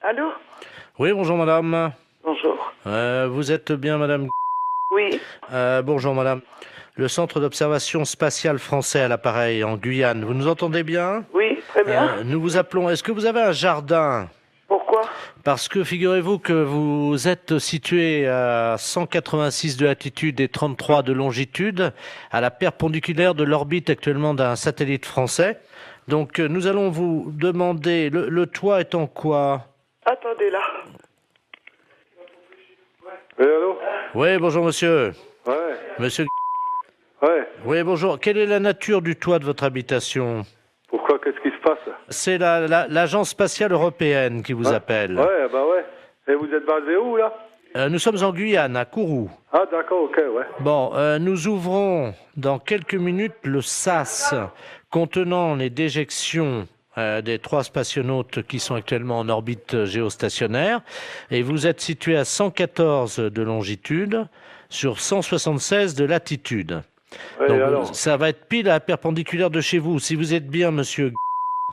Allô? Oui, bonjour madame. Bonjour. Vous êtes bien madame? Oui. Bonjour madame. Le centre d'observation spatiale français à l'appareil en Guyane. Vous nous entendez bien? Oui, très bien. Nous vous appelons. Est-ce que vous avez un jardin? Pourquoi? Parce que figurez-vous que vous êtes situé à 186 de latitude et 33 de longitude, à la perpendiculaire de l'orbite actuellement d'un satellite français. Donc nous allons vous demander, le toit est en quoi? Attendez là. Oui, allô? Oui, bonjour monsieur. Ouais, Monsieur. ouais. Oui, bonjour. Quelle est la nature du toit de votre habitation? Pourquoi? Qu'est-ce qui se passe? C'est l'Agence spatiale européenne qui vous Hein? appelle. Ouais, bah ouais. Et vous êtes basé où, là? Nous sommes en Guyane, à Kourou. Ah, d'accord, ok, ouais. Bon, nous ouvrons dans quelques minutes le SAS contenant les déjections des 3 spationautes qui sont actuellement en orbite géostationnaire. Et vous êtes situé à 114 de longitude sur 176 de latitude. Ouais, Donc alors? ça va être pile à la perpendiculaire de chez vous. Si vous êtes bien, monsieur.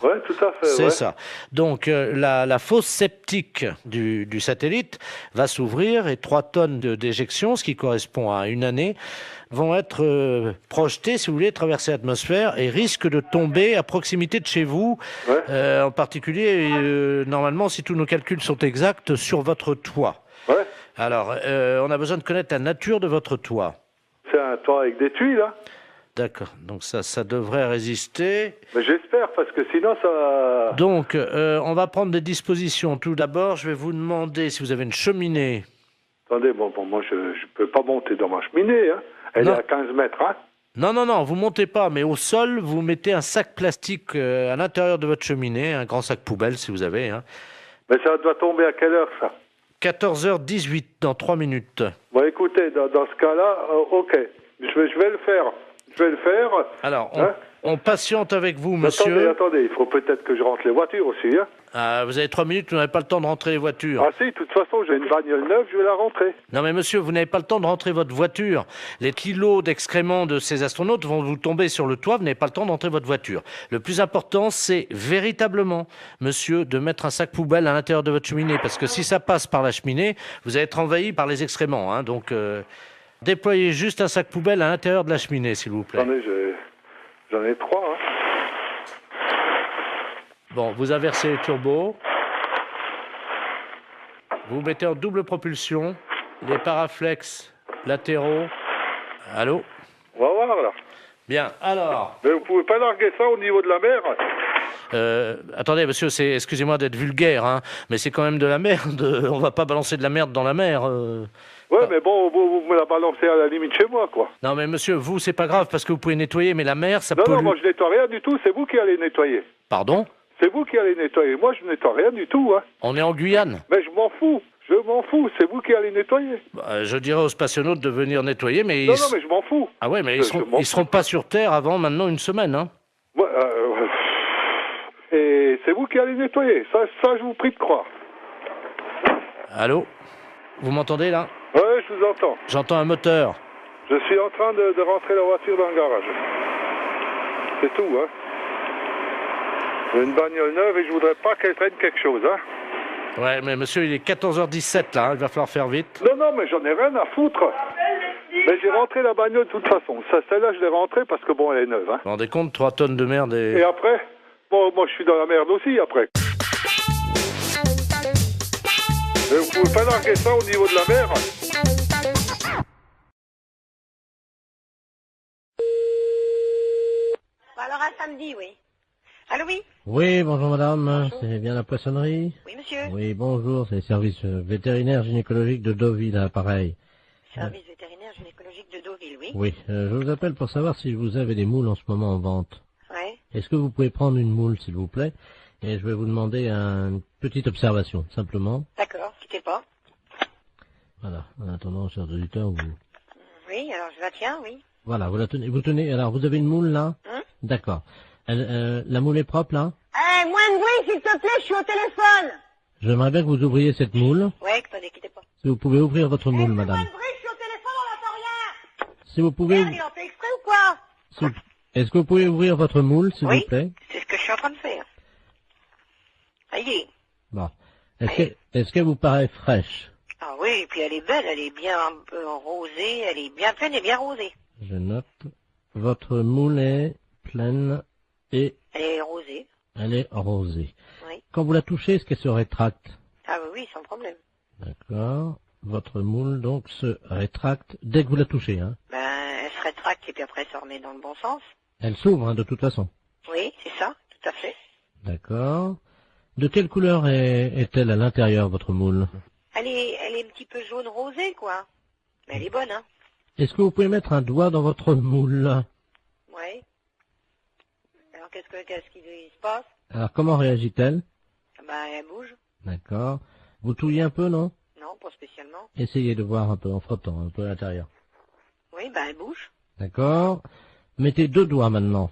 Ouais, tout à fait, C'est ouais. ça. Donc la fosse septique du satellite va s'ouvrir et 3 tonnes de déjection, ce qui correspond à une année, vont être projetées, si vous voulez, traverser l'atmosphère et risquent de tomber à proximité de chez vous, Ouais. en particulier, normalement, si tous nos calculs sont exacts, sur votre toit. Ouais. Alors, on a besoin de connaître la nature de votre toit. C'est un toit avec des tuiles, là? D'accord, donc ça devrait résister. Mais j'espère, parce que sinon, ça... Donc, on va prendre des dispositions. Tout d'abord, je vais vous demander si vous avez une cheminée. Attendez, bon, moi, je peux pas monter dans ma cheminée, hein. Elle Non. est à 15 mètres, hein. Non, vous montez pas, mais au sol, vous mettez un sac plastique à l'intérieur de votre cheminée, un grand sac poubelle si vous avez. Hein. Mais ça doit tomber à quelle heure, ça? 14h18, dans 3 minutes. Bon, écoutez, dans ce cas-là, ok. Je vais le faire. Je vais le faire. Alors, Hein? on patiente avec vous, monsieur. Attendez, il faut peut-être que je rentre les voitures aussi, hein. Vous avez 3 minutes, vous n'avez pas le temps de rentrer les voitures. Ah si, de toute façon, j'ai une bagnole neuve, je vais la rentrer. Non mais monsieur, vous n'avez pas le temps de rentrer votre voiture. Les kilos d'excréments de ces astronautes vont vous tomber sur le toit, vous n'avez pas le temps de rentrer votre voiture. Le plus important, c'est véritablement, monsieur, de mettre un sac poubelle à l'intérieur de votre cheminée, parce que si ça passe par la cheminée, vous allez être envahi par les excréments. Hein, donc, déployez juste un sac poubelle à l'intérieur de la cheminée, s'il vous plaît. Attendez, j'en ai 3, hein. Bon, vous inversez les turbos. Vous mettez en double propulsion les paraflex latéraux. Allô? On va voir, là. Bien, alors... Mais vous pouvez pas larguer ça au niveau de la mer? Attendez, monsieur, excusez-moi d'être vulgaire, hein, mais c'est quand même de la merde. On va pas balancer de la merde dans la mer. Ouais, mais bon, vous me la balancez à la limite chez moi, quoi. Non, mais monsieur, vous, c'est pas grave parce que vous pouvez nettoyer, mais la mer, ça Non, pollue. non, moi je nettoie rien du tout, c'est vous qui allez nettoyer. Pardon? C'est vous qui allez nettoyer. Moi, je nettoie rien du tout, hein. On est en Guyane. Mais je m'en fous. C'est vous qui allez nettoyer. Je dirais aux spationautes de venir nettoyer, mais... Non, mais je m'en fous. Ah ouais, mais Je m'en ils seront pas sur Terre avant maintenant une semaine, hein. Ouais, et c'est vous qui allez nettoyer. Ça, je vous prie de croire. Allô? Vous m'entendez, là? Ouais, je vous entends. J'entends un moteur. Je suis en train de rentrer la voiture dans le garage. C'est tout, hein. J'ai une bagnole neuve et je voudrais pas qu'elle traîne quelque chose, hein. Ouais, mais monsieur, il est 14h17, là, hein, il va falloir faire vite. Non, mais j'en ai rien à foutre. Mais j'ai rentré la bagnole de toute façon. Celle-là, je l'ai rentrée parce que bon, elle est neuve, hein. Vous vous rendez compte, 3 tonnes de merde Et après? Bon, moi, je suis dans la merde aussi, après. Mais vous pouvez pas larguer ça au niveau de la mer? Alors à samedi, oui. Allô, oui? Oui, bonjour madame, c'est bien la poissonnerie? Oui, monsieur. Oui, bonjour, c'est le service vétérinaire gynécologique de Deauville, à pareil. Service vétérinaire gynécologique de Deauville, oui. Oui, je vous appelle pour savoir si vous avez des moules en ce moment en vente. Ouais. Est-ce que vous pouvez prendre une moule, s'il vous plaît? Et je vais vous demander une petite observation, simplement. D'accord, quittez pas. Voilà, en attendant, chers auditeurs, vous... Oui, alors je la tiens, oui. Voilà, vous la tenez, alors vous avez une moule là? D'accord. La moule est propre là? Eh, moins de bruit, s'il te plaît, je suis au téléphone. J'aimerais bien que vous ouvriez cette moule. Ouais, attendez, quittez pas. Si vous pouvez ouvrir votre moule, madame. Moins de bruit, je suis au téléphone, on n'entend rien. Si vous pouvez... Merde, il en fait exprès ou quoi? Est-ce que vous pouvez ouvrir votre moule, s'il Oui, vous plaît? c'est ce que je suis en train de faire. Ça y est. Bon. Est-ce qu'elle vous paraît fraîche? Ah oui, et puis elle est belle, elle est bien un peu rosée, elle est bien pleine et bien rosée. Je note. Votre moule est pleine et Elle est rosée, elle est rosée. oui. Quand vous la touchez, est-ce qu'elle se rétracte? Ah oui, oui, sans problème. D'accord. Votre moule, donc, se rétracte dès que vous la touchez, hein? Ben, elle se rétracte et puis après elle se remet dans le bon sens. Elle s'ouvre, hein, de toute façon. Oui, c'est ça, tout à fait. D'accord. De quelle couleur est-elle à l'intérieur, votre moule? Elle est un petit peu jaune rosée, quoi. Mais elle est bonne, hein. Est-ce que vous pouvez mettre un doigt dans votre moule? Oui. Alors qu'est-ce qui se passe? Alors, comment réagit-elle? Ben, elle bouge. D'accord. Vous touillez un peu, non? Non, pas spécialement. Essayez de voir un peu en frottant, un peu à l'intérieur. Oui, ben, elle bouge. D'accord. Mettez 2 doigts maintenant.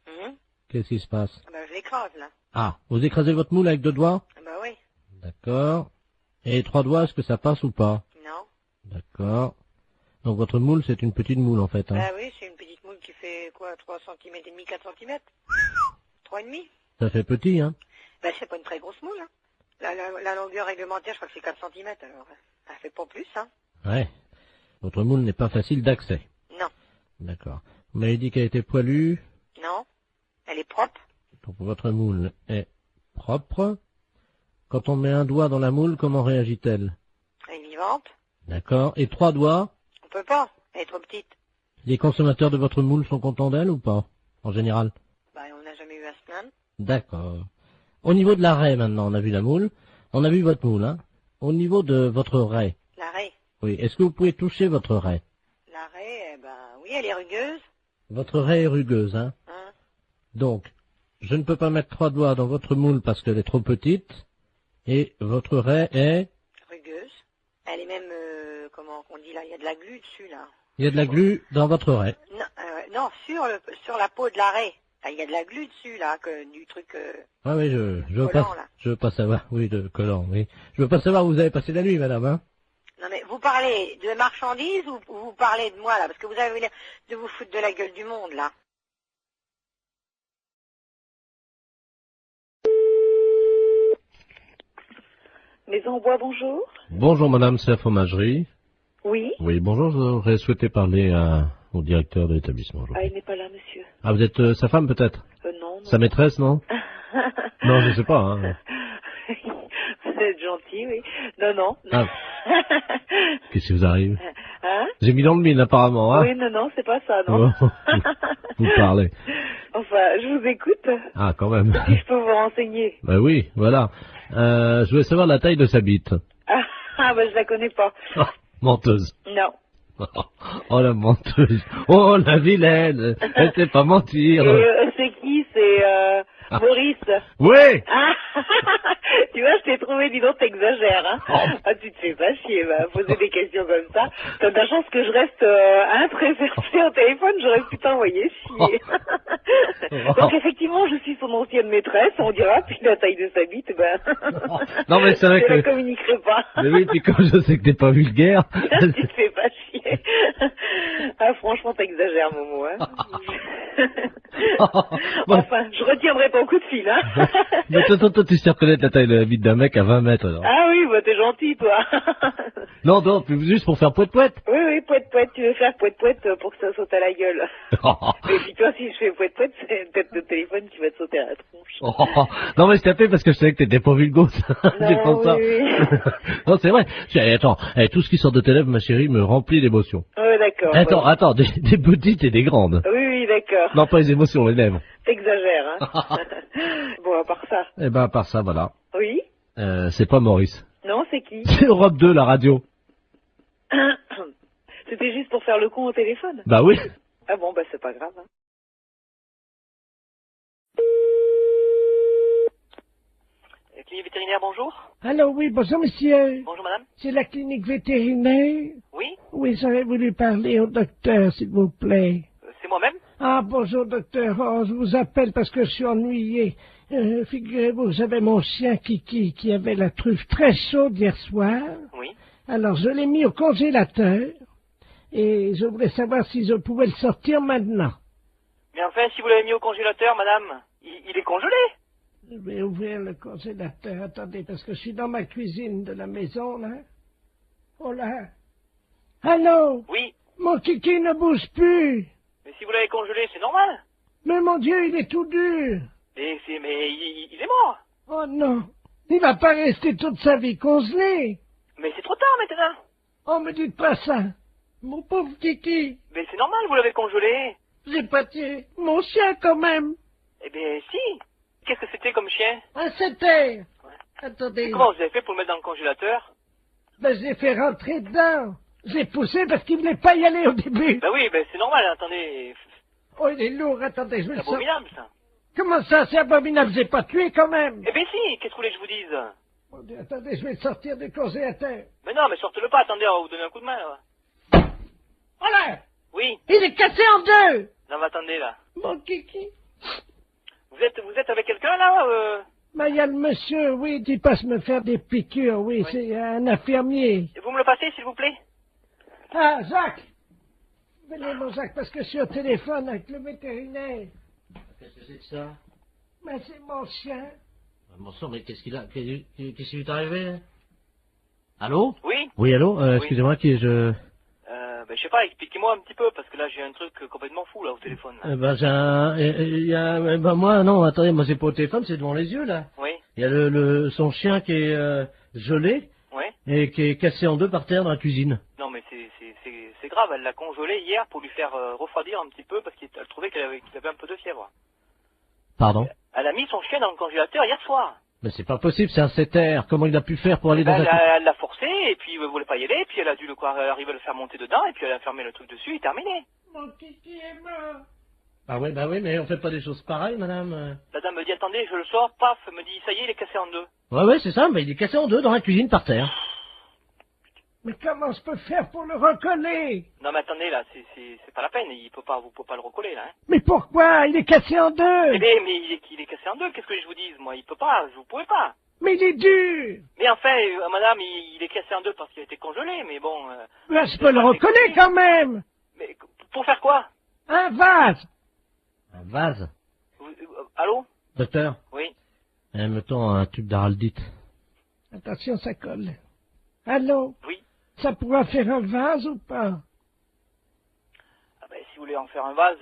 Mhm. Qu'est-ce qui se passe? Ah ben, je l'écrase, là. Ah, vous écrasez votre moule avec 2 doigts? Ah ben oui. D'accord. Et 3 doigts, est-ce que ça passe ou pas? Non. D'accord. Donc votre moule, c'est une petite moule en fait. Hein. Ben oui, c'est une petite moule qui fait, quoi, 3 cm et demi, 4 cm 3,5. Ça fait petit, hein? Ben, c'est pas une très grosse moule, hein. La longueur réglementaire, je crois que c'est 4 cm, alors. Elle fait pas plus, hein. Ouais. Votre moule n'est pas facile d'accès. Non. D'accord. Vous m'avez dit qu'elle était poilue. Non. Elle est propre. Donc votre moule est propre. Quand on met un doigt dans la moule, comment réagit-elle? Elle est vivante. D'accord. Et 3 doigts? On peut pas. Elle est trop petite. Les consommateurs de votre moule sont contents d'elle ou pas? En général? Ben, on n'a jamais eu à se plaindre. D'accord. Au niveau de la raie maintenant, on a vu la moule. On a vu votre moule, hein? Au niveau de votre raie. La raie. Oui. Est-ce que vous pouvez toucher votre raie? La raie, ben, oui, elle est rugueuse. Votre raie est rugueuse, hein? Hein. Donc, je ne peux pas mettre 3 doigts dans votre moule parce qu'elle est trop petite. Et votre raie est... Rugueuse. Elle est même, comment on dit là, il y a de la glu dessus, là. Il y a de la glu dans votre raie. Non, non, sur la peau de la raie. Là, il y a de la glu dessus, là, du truc, Ah oui, je veux collant, pas, là. je veux pas savoir. Oui, de collant, oui. Je veux pas savoir où vous avez passé la nuit, madame, hein? Non, mais vous parlez de marchandises ou vous parlez de moi, là? Parce que vous avez l'air de vous foutre de la gueule du monde, là. Maison en bois, bonjour. Bonjour, madame, c'est la fromagerie. Oui. Oui, bonjour, j'aurais souhaité parler au directeur de l'établissement. Ah, il n'est pas là, monsieur. Ah, vous êtes sa femme, peut-être? Non, non. Sa maîtresse, non? Non, je sais pas, hein. Vous êtes gentil, oui. Non, non. Ah. Qu'est-ce qui vous arrive? Hein? J'ai mis dans le mille, apparemment, hein? Oui, non, non, c'est pas ça, non. Vous parlez. Enfin, je vous écoute. Ah, quand même. Si je peux vous renseigner. Ben oui, voilà. Je voulais savoir la taille de sa bite. Ah, bah, je la connais pas. Ah, menteuse. Non. Oh, la menteuse. Oh, la vilaine. Elle sait pas mentir. C'est qui? C'est, Maurice. Oui. Ah, tu vois, je t'ai trouvé, dis donc, t'exagères, hein. Oh. Ah, tu te fais pas chier, va poser des questions comme ça. T'as de la chance que je reste, très versée au téléphone, j'aurais pu t'envoyer chier. Donc, effectivement, je suis son ancienne maîtresse, on dira, puis la taille de sa bite, ben. Non, mais c'est vrai je que... la communiquerai pas. Mais oui, puis comme je sais que t'es pas vulgaire... Tu te fais pas chier. Ah, franchement, t'exagères, Momo, hein. Enfin, je retiendrai ton coup de fil, hein. Mais toi, tu sais reconnaître la taille de la bite d'un mec à 20 mètres, alors. Ah oui, bah t'es gentil, toi. Non, non, puis juste pour faire poète-poète. Oui, oui, poète-poète, tu veux faire poète-poète pour que ça saute à la gueule. Mais puis toi, si je fais poète-poète, c'est peut-être le téléphone qui va te sauter à la tronche. Non, mais je t'appelais parce que je savais que t'étais pas vulgose. C'est pour ça. Oui. Non, c'est vrai. Attends, tout ce qui sort de tes lèvres, ma chérie, me remplit d'émotions. Oui, d'accord. Attends, des petites et des grandes. Oui, oui, d'accord. Non, pas les émotions, les lèvres. T'exagères, hein. Bon, à part ça. Eh ben, à part ça, voilà. Oui. C'est pas Maurice. Non, c'est qui? C'est Europe 2, la radio. C'était juste pour faire le con au téléphone. Bah oui. Ah bon, bah c'est pas grave, hein. Clinique vétérinaire, bonjour. Alors oui, bonjour monsieur. Bonjour madame. C'est la clinique vétérinaire. Oui, Oui, j'aurais voulu parler au docteur, s'il vous plaît. c'est moi-même. Ah, bonjour docteur. Oh, je vous appelle parce que je suis ennuyé. Figurez-vous, j'avais mon chien Kiki qui avait la truffe très chaude hier soir. Oui. Alors je l'ai mis au congélateur et je voulais savoir si je pouvais le sortir maintenant. Mais enfin, si vous l'avez mis au congélateur, madame, il est congelé. Je vais ouvrir le congélateur. Attendez, parce que je suis dans ma cuisine de la maison, là. Oh là. Allô? Oui. Mon kiki ne bouge plus. Mais si vous l'avez congelé, c'est normal. Mais mon Dieu, il est tout dur. Mais il est mort. Oh non. Il va pas rester toute sa vie congelé. Mais c'est trop tard maintenant. Oh, me dites pas ça. Mon pauvre kiki. Mais c'est normal, vous l'avez congelé. J'ai pas tué mon chien quand même. Eh bien, si. Qu'est-ce que c'était comme chien? Un setter. Attendez. Comment vous avez fait pour le mettre dans le congélateur? Ben, je l'ai fait rentrer dedans. J'ai poussé parce qu'il voulait pas y aller au début. Ben oui, ben c'est normal, attendez. Oh, il est lourd. Attendez, je vais C'est le sortir. abominable, ça. Comment ça, c'est abominable? J'ai pas tué quand même. Eh bien si, qu'est-ce que vous voulez que je vous dise? Mon Dieu, attendez, je vais le sortir du congélateur. Mais non, mais sortez-le pas, attendez, on va vous donner un coup de main, là. Voilà. Oui. Il est cassé en deux. Non, mais attendez, là. Mon kiki. Vous êtes avec quelqu'un, là Ben, il y a le monsieur, oui, qui passe me faire des piqûres, oui, c'est un infirmier. Vous me le passez, s'il vous plaît? Ah, Jacques. Venez, mon Jacques, parce que je suis au téléphone avec le vétérinaire. Qu'est-ce que c'est que ça? Ben, c'est mon chien. Mon sang, mais qu'est-ce qu'il a? Qu'est-ce qui lui est arrivé? Allô? Oui. Oui, allô? Oui. Excusez-moi, qui je... Ben, je sais pas, expliquez-moi un petit peu, parce que là, j'ai un truc complètement fou, là, au téléphone. Là. Ben, j'ai un... Il y a... Ben, moi, non, attendez, moi, c'est pas au téléphone, c'est devant les yeux, là. Oui. Il y a son chien qui est gelé Oui. et qui est cassé en deux par terre dans la cuisine. Non, mais c'est grave, elle l'a congelé hier pour lui faire refroidir un petit peu, parce qu'elle trouvait qu'il avait un peu de fièvre. Pardon? Elle a mis son chien dans le congélateur hier soir. Mais c'est pas possible, c'est un setter. Comment il a pu faire pour aller dans Elle l'a forcé, et puis elle voulait pas y aller, puis elle a dû arriver à le faire monter dedans, et puis elle a fermé le truc dessus, et terminé. Mon kiki est mort. Ah oui, bah oui, mais on fait pas des choses pareilles, madame. La dame me dit, attendez, je le sors, paf, elle me dit, ça y est, il est cassé en deux. Ouais, c'est ça, mais il est cassé en deux dans la cuisine par terre. Mais comment je peux faire pour le recoller? Non, mais attendez, là, c'est pas la peine, vous pouvez pas le recoller, là, hein. Mais pourquoi? Il est cassé en deux. Eh bien, mais il est cassé en deux, qu'est-ce que je vous dise, moi, il peut pas, vous pouvez pas. Mais il est dur. Mais enfin, madame, il est cassé en deux parce qu'il a été congelé, mais bon... Là, je peux le recoller quand même. Mais pour faire quoi? Un vase. Un vase? Allô? Docteur? Oui. Mettons un tube d'araldite. Attention, ça colle. Allô? Oui. Ça pourra faire un vase ou pas? Ah ben, si vous voulez en faire un vase,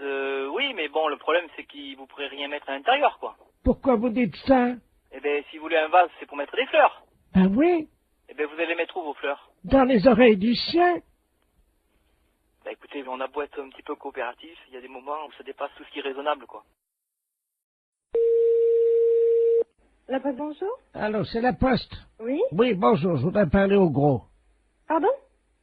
oui, mais bon, le problème, c'est que vous pourrez rien mettre à l'intérieur, quoi. Pourquoi vous dites ça? Eh ben, si vous voulez un vase, c'est pour mettre des fleurs. Ah oui? Eh ben, vous allez les mettre où, vos fleurs? Dans les oreilles du chien? Bah écoutez, on a beau être un petit peu coopératif, il y a des moments où ça dépasse tout ce qui est raisonnable, quoi. La poste, bonjour. Allô, c'est la poste. Oui. Oui, bonjour, je voudrais parler au gros. Pardon?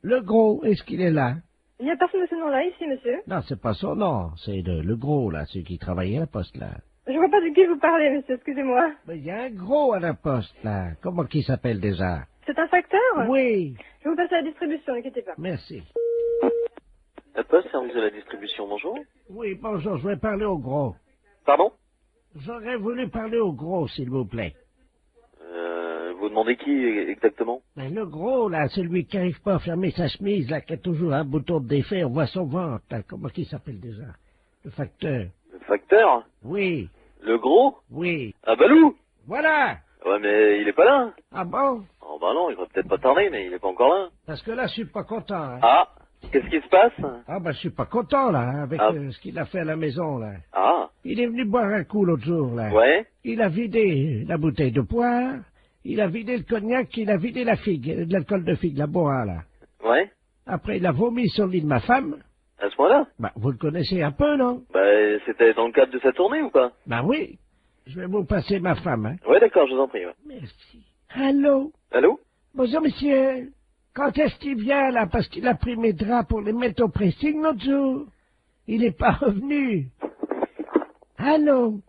Le gros, est-ce qu'il est là? Il n'y a personne de ce nom-là ici, monsieur. Non, c'est pas son nom, c'est le gros, là, celui qui travaillait à la poste, là. Je vois pas de qui vous parlez, monsieur, excusez-moi. Mais il y a un gros à la poste, là. Comment qu'il s'appelle déjà? C'est un facteur? Oui. Je vais vous passer à la distribution, n'inquiétez pas. Merci. La poste, service de la distribution, bonjour. Oui, bonjour, je voudrais parler au gros. Pardon? J'aurais voulu parler au gros, s'il vous plaît. Vous demandez qui exactement? Ben, le gros, là, celui qui n'arrive pas à fermer sa chemise, là, qui a toujours un bouton de défait, on voit son ventre, là. Comment qu'il s'appelle déjà? Le facteur. Le facteur? Oui. Le gros? Oui. Ah, Balou? Voilà. Ouais, mais il est pas là. Ah bon? Oh, bah non, il va peut-être pas tarder, mais il est pas encore là. Parce que là, je suis pas content, hein. Ah, qu'est-ce qui se passe? Ah, ben, je suis pas content, là, hein, avec Ah. ce qu'il a fait à la maison, là. Ah, Il est venu boire un coup l'autre jour, là. ouais. Il a vidé la bouteille de poire, il a vidé le cognac, il a vidé la figue, de l'alcool de figue, la boa, là. Ouais. Après, il a vomi sur le lit de ma femme. À ce moment-là? Bah, vous le connaissez un peu, non? Bah, c'était dans le cadre de sa tournée ou pas? Bah oui. Je vais vous passer ma femme, hein. Ouais, d'accord, je vous en prie, ouais. Merci. Allô? Allô? Bonjour, monsieur. Quand est-ce qu'il vient, là? Parce qu'il a pris mes draps pour les mettre au pressing l'autre jour. Il n'est pas revenu. Allô?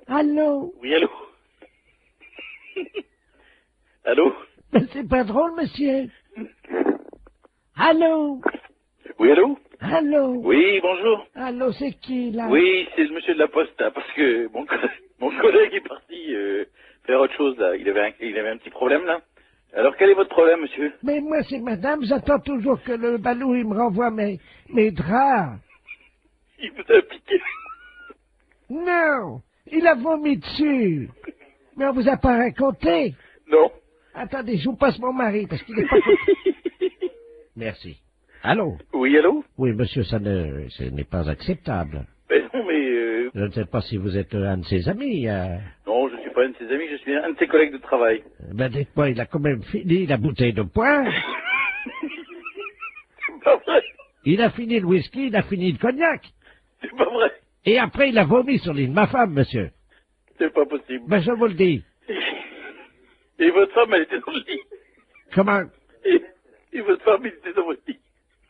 Allô? Oui, allô? Allô? Mais c'est pas drôle, monsieur. Allô? Oui, allô? Allô? Oui, bonjour. Allô, c'est qui, là? Oui, c'est le monsieur de la poste, là, parce que mon collègue est parti faire autre chose, là. Il avait un petit problème, là. Alors, quel est votre problème, monsieur? Mais moi, c'est madame, j'attends toujours que le balou, il me renvoie mes draps. Il vous a piqué. Non, Il a vomi dessus. Mais on vous a pas raconté. Non. Attendez, je vous passe mon mari, parce qu'il est pas content. Merci. Allô? Oui, allô? Oui, monsieur, ce n'est pas acceptable. Ben non, mais... Je ne sais pas si vous êtes un de ses amis. Non, je suis pas un de ses amis, je suis un de ses collègues de travail. Ben, dites-moi, il a quand même fini la bouteille de poing. C'est pas vrai. Il a fini le whisky, il a fini le cognac. C'est pas vrai. Et après, il a vomi sur l'île de ma femme, monsieur. C'est pas possible. Ben, je vous le dis. Et votre femme, elle était dans le lit. Comment? Et votre femme, elle était dans votre lit.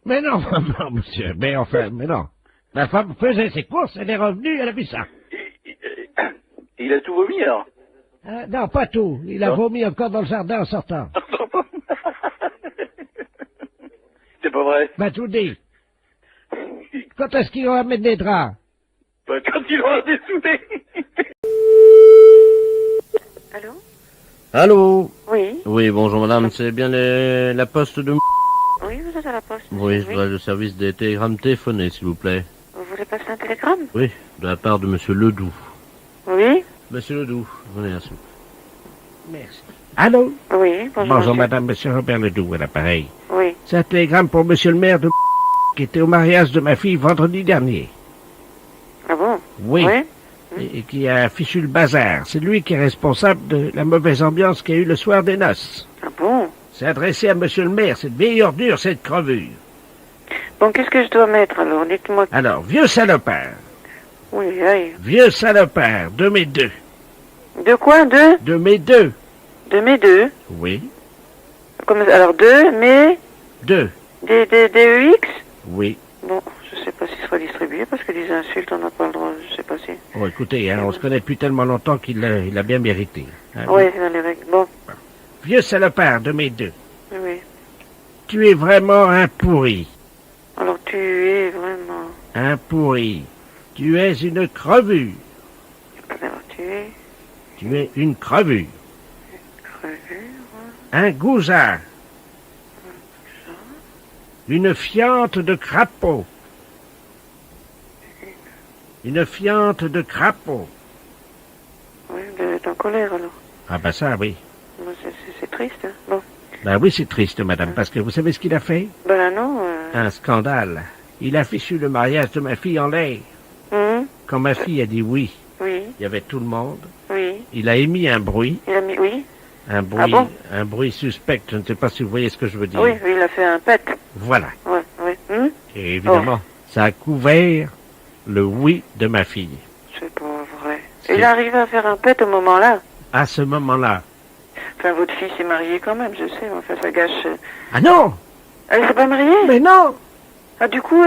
Mais non, non, monsieur, mais enfin, mais non. Ma femme faisait ses courses, elle est revenue, elle a vu ça. Et il a tout vomi, alors? Non, pas tout. Il a vomi encore dans le jardin en sortant. C'est pas vrai. Ben, tout dit. Quand est-ce qu'ils vont amener des draps? Ben, quand ils vont dessoudé. Allô? Allô? Oui. Oui, bonjour madame, c'est bien la poste de... Oui, vous êtes à la poste. Oui, je voudrais le service des télégrammes téléphonés, s'il vous plaît. Vous voulez passer un télégramme? Oui, de la part de monsieur Ledoux. Oui. Monsieur Ledoux, venez, s'il vous plaît. Merci. Allô? Oui, bonjour. Bonjour madame, monsieur Robert Ledoux, à l'appareil. Oui. C'est un télégramme pour monsieur le maire de qui était au mariage de ma fille vendredi dernier. Ah bon? Oui. Et qui a fichu le bazar. C'est lui qui est responsable de la mauvaise ambiance qu'il y a eu le soir des noces. Ah bon? C'est adressé à monsieur le maire, cette vieille ordure, cette crevure. Bon, qu'est-ce que je dois mettre alors? Dites-moi. Alors, vieux salopard. Oui, oui. Vieux salopard, de mes deux. De quoi? De mes deux. De mes deux? Oui. Alors, Deux. DEX? Oui. Bon, je sais pas si ce sera distribué parce que des insultes, on n'a pas le droit, je sais pas si. Bon, écoutez, hein, on se connaît depuis tellement longtemps qu'il l'a bien mérité. Hein, Oui, dans les règles. Bon. Vieux salopard, de mes deux. Oui. Tu es vraiment un pourri. Alors, tu es vraiment... Un pourri. Tu es une crevure. Alors, tu es... Tu es une crevure. Crevure. Un goujat. Une fiente de crapaud. Une fiente de crapaud. Oui, t'es en colère alors. Ah bah ça, oui. Bon, c'est triste, hein. Bon. Bah oui, c'est triste, madame, parce que vous savez ce qu'il a fait? Ben là, non. Un scandale. Il a fichu le mariage de ma fille en l'air. Quand ma fille a dit oui, Oui. il y avait tout le monde. Oui. Il a émis un bruit. Il a mis... Oui. Un bruit, bon? un bruit suspect. Je ne sais pas si vous voyez ce que je veux dire. Oui, il a fait un pet. Voilà. Ouais, ouais. Et évidemment, ça a couvert le oui de ma fille. C'est pas vrai. Il arrive à faire un pet au moment-là. À ce moment-là. Enfin, votre fille s'est mariée quand même, je sais, mais enfin, ça gâche... Ah non! Elle s'est pas mariée? Mais non! Ah, du coup,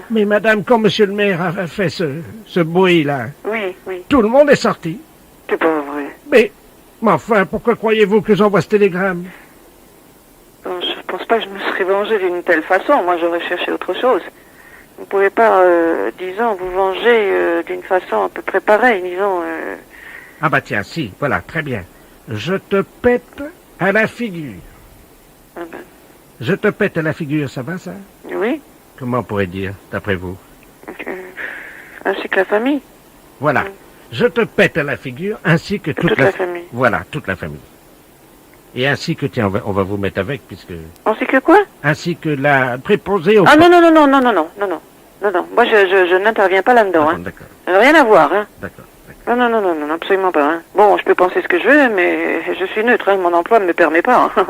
Mais madame, quand monsieur le maire a fait ce bruit-là... Oui, oui. Tout le monde est sorti. C'est pas vrai. Mais enfin, pourquoi croyez-vous que j'envoie ce télégramme? Bon, je pense pas que je me serais vengée d'une telle façon. Moi, j'aurais cherché autre chose. Vous pouvez pas, disons, vous venger d'une façon à peu près pareille, disons... Ah bah tiens, si, voilà, très bien. Je te pète à la figure. Ah ben. Je te pète à la figure, ça va ça? Oui. Comment on pourrait dire, d'après vous? Ainsi que la famille. Voilà. Je te pète à la figure, ainsi que toute la famille. Voilà, toute la famille. Et ainsi que, tiens, on va vous mettre avec, puisque... Ainsi que quoi? Ainsi que la préposée au... Ah non. Moi, je n'interviens pas là-dedans, hein. D'accord. Rien à voir, hein. D'accord. Non, absolument pas, hein. Bon, je peux penser ce que je veux, mais je suis neutre, hein. Mon emploi ne me permet pas, hein.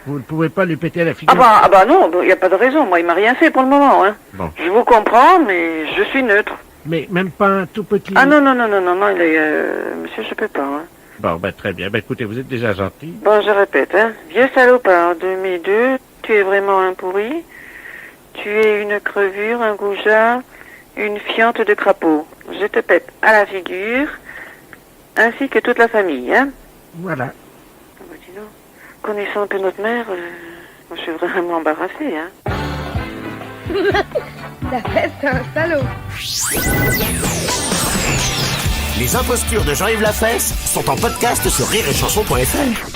Vous ne pouvez pas lui péter à la figure? Ah bah non, il n'y a pas de raison. Moi, il m'a rien fait pour le moment, hein. Bon. Je vous comprends, mais je suis neutre. Mais même pas un tout petit... Ah non, il est... monsieur, je peux pas, hein. Bon, ben très bien. Ben écoutez, vous êtes déjà gentil. Bon, je répète, hein. Vieux salopard de mes deux, tu es vraiment un pourri. Tu es une crevure, un goujat, une fiente de crapaud. Je te pète à la figure, ainsi que toute la famille, hein. Voilà. Ah bah dis donc, connaissant un peu notre mère, je suis vraiment embarrassée, hein. La fête, c'est un salaud. Les impostures de Jean-Yves Lafesse sont en podcast sur rireetchanson.fr.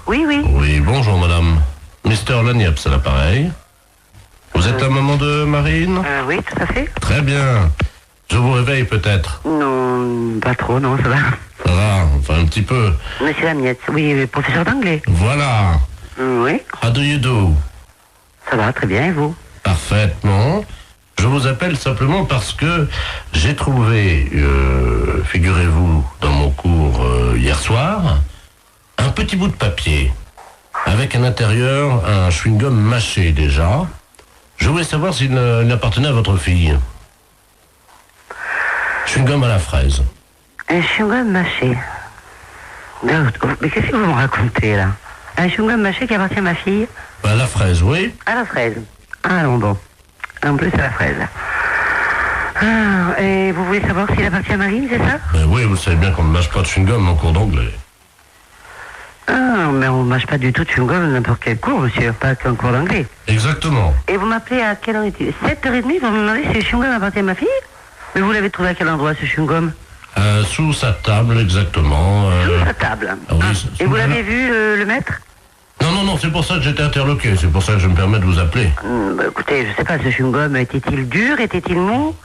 Oui. Oui, bonjour madame. Mr. Lagniaps à l'appareil. Vous êtes la maman de Marine? Oui, tout à fait. Très bien. Je vous réveille peut-être. Non, pas trop, non, ça va. Ça va, enfin un petit peu. Monsieur Lamiette, oui, professeur d'anglais. Voilà. Oui. How do you do? Ça va, très bien, et vous? Parfaitement. Je vous appelle simplement parce que j'ai trouvé, figurez-vous, dans mon cours hier soir, un petit bout de papier avec à l'intérieur un chewing-gum mâché déjà. Je voulais savoir s'il appartenait à votre fille. Chewing-gum à la fraise. Un chewing-gum mâché. Mais qu'est-ce que vous me racontez, là? Un chewing-gum mâché qui appartient à ma fille? À la fraise, oui. À la fraise. Ah non, bon. En plus, à la fraise. Ah, et vous voulez savoir s'il appartient à Marine, c'est ça? Oui, vous savez bien qu'on ne mâche pas de chewing-gum en cours d'anglais. Ah, mais on ne mâche pas du tout de chewing-gum dans n'importe quel cours, monsieur, pas qu'en cours d'anglais. Exactement. Et vous m'appelez à quelle heure est-il? 7h30, vous me demandez si le chewing-gum appartient à ma fille? Mais vous l'avez trouvé à quel endroit, ce chewing-gum? Sous sa table, exactement. Sous sa table. Ah, oui, et vous l'avez vu, le maître? Non, c'est pour ça que j'étais interloqué, c'est pour ça que je me permets de vous appeler. Bah, écoutez, je sais pas, ce chewing-gum, était-il dur, était-il mou?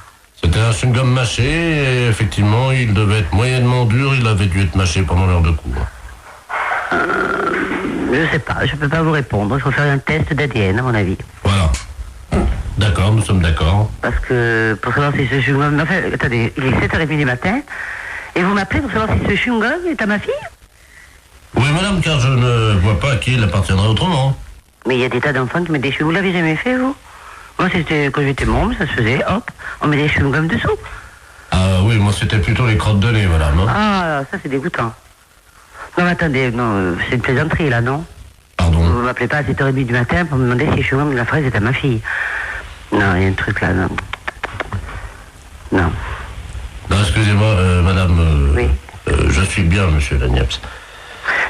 C'était un chewing-gum mâché, et effectivement, il devait être moyennement dur, il avait dû être mâché pendant l'heure de cours. Je sais pas, je peux pas vous répondre, il faut faire un test d'ADN, à mon avis. Voilà. D'accord, nous sommes d'accord. Parce que, pour savoir si ce chewing-gum... Enfin, attendez, il est 7h30 du matin, et vous m'appelez pour savoir si ce chewing-gum est à ma fille? Oui, madame, car je ne vois pas à qui il appartiendrait autrement. Mais il y a des tas d'enfants qui mettent des chewing-gums. Vous l'avez jamais fait, vous? Moi, c'était quand j'étais môme, ça se faisait, hop, on met des chewing-gums dessous. Ah oui, moi c'était plutôt les crottes de nez, madame. Hein. Ah, ça c'est dégoûtant. Non, mais attendez, non, c'est une plaisanterie, là, non? Pardon? Vous m'appelez pas à 7h30 du matin pour me demander si le chewing-gum de la fraise est à ma fille. Non, il y a un truc là, non. Non. Non, excusez-moi, madame, oui. Je suis bien, monsieur Lagneps.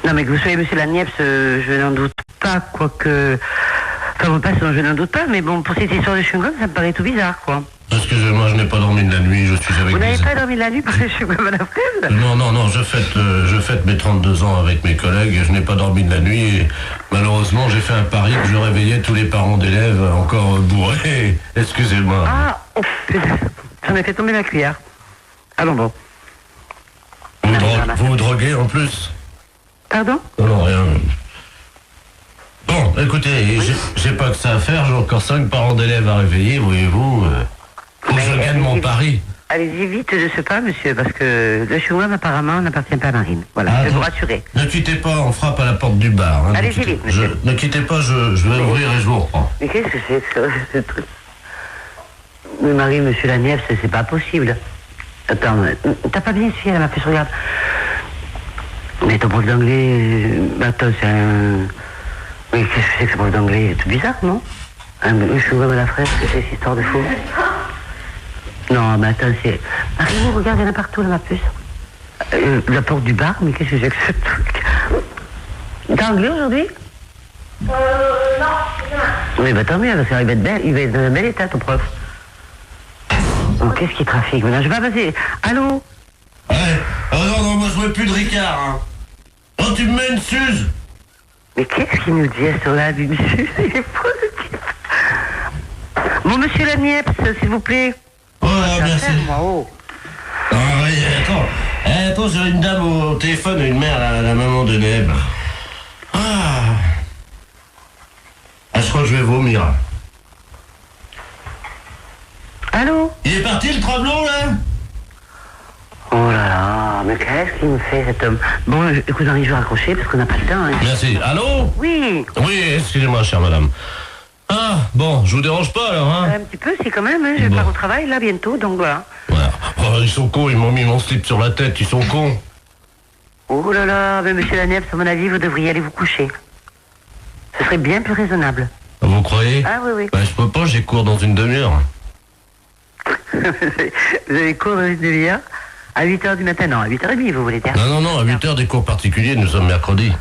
Non, mais que vous soyez monsieur Lagneps, je n'en doute pas, quoique... Enfin, mon passe, je n'en doute pas, mais bon, pour cette histoire de chewing-gum, ça me paraît tout bizarre, quoi. Excusez-moi, je n'ai pas dormi de la nuit, je suis avec Vous n'avez pas dormi de la nuit parce que je suis comme à la fraise? Non, je fête mes 32 ans avec mes collègues et je n'ai pas dormi de la nuit et malheureusement j'ai fait un pari que je réveillais tous les parents d'élèves encore bourrés. Excusez-moi. Ah, oh putain, j'en ai fait tomber ma cuillère. Allons bon. Vous droguez en plus? Pardon? Non, rien. Bon, écoutez, j'ai pas que ça à faire, j'ai encore 5 parents d'élèves à réveiller, voyez-vous. Faut que je gagne mon pari. Allez-y vite de ce pas, monsieur, parce que le chewing-gum apparemment n'appartient pas à Marine. Voilà, je vais vous rassurer. Ne quittez pas, on frappe à la porte du bar. Hein, allez-y vite, monsieur. Ne quittez pas, je vais ouvrir et je vous reprends. Mais qu'est-ce que c'est que ce truc? Mais Marie, monsieur Lagneps, c'est pas possible. Attends, t'as pas bien suivi, elle m'a fait je regarde. Mais ton prof d'anglais, attends, c'est un... Mais qu'est-ce que c'est que ce prof d'anglais? C'est tout bizarre, non? Un chewing-gum à la fraise, c'est cette histoire de fou. Non, mais attends, c'est... Marie, regarde, il y en a partout, là, ma puce. La porte du bar, mais qu'est-ce que c'est que ce truc? T'es anglais aujourd'hui? Non, oui, bah tant mieux, parce qu'il va être belle, il va être dans un bel état, ton prof. Oh, qu'est-ce qui trafique maintenant? Je vais pas passer. Allô? Ouais. Oh non, moi je veux plus de Ricard, hein. Oh, tu me mets une suze. Mais qu'est-ce qu'il nous dit à ce là, monsieur? Il est fou, ce type. Bon, monsieur Lagneps, s'il vous plaît. Oh, merci. Moi, oh. Ah oui, attends, j'ai une dame au téléphone, une mère, la maman de Neb. Ah, je crois que je vais vomir. Allô? Il est parti le travelot, là? Oh là là, mais qu'est-ce qu'il me fait, cet homme? Bon, écoute, Henri, je vais raccrocher parce qu'on n'a pas le temps. Hein. Merci. Allô? Oui. Oui, excusez-moi, chère madame. Ah, bon, je vous dérange pas, alors, hein? Un petit peu, si, quand même, hein. Je pars au travail, là, bientôt, donc voilà. Voilà. Oh, ils sont cons, ils m'ont mis mon slip sur la tête, ils sont cons. Oh là là, mais monsieur Lagneps, à mon avis, vous devriez aller vous coucher. Ce serait bien plus raisonnable. Vous croyez? Ah oui, oui. Bah, je peux pas, j'ai cours dans une demi-heure. Vous avez cours dans une demi-heure? À 8h du matin, non, à 8h30, vous voulez dire? Non, à 8h des cours particuliers, nous sommes mercredi.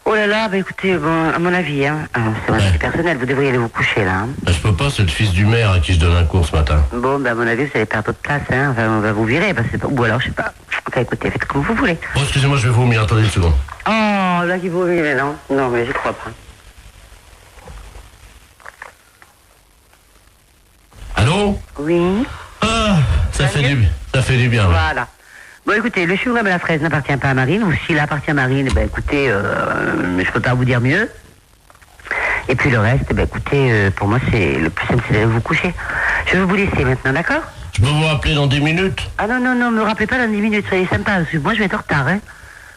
Oh là là, bah écoutez, bon, à mon avis, hein, c'est mon avis personnel, vous devriez aller vous coucher, là. Hein. Bah, je peux pas, c'est le fils du maire à qui je donne un cours ce matin. Bon, bah à mon avis, vous allez perdre votre place, hein, enfin, on va vous virer, parce que c'est pas... Ou alors, je sais pas. Enfin, écoutez, faites comme vous voulez. Oh, excusez-moi, je vais vomir, attendez une seconde. Oh, là, qui vomit, mais non. Non, mais j'y crois pas. Allô? Oui? Ah, Ça fait du bien. Voilà. Bon, écoutez, le chewing-gum à la fraise n'appartient pas à Marine, ou s'il appartient à Marine, ben écoutez, je peux pas vous dire mieux. Et puis le reste, ben écoutez, pour moi, c'est le plus simple, c'est d'aller vous coucher. Je vais vous laisser maintenant, d'accord? Je peux vous rappeler dans 10 minutes? Ah non, me rappelez pas dans 10 minutes, soyez sympa, parce que moi je vais être en retard, hein.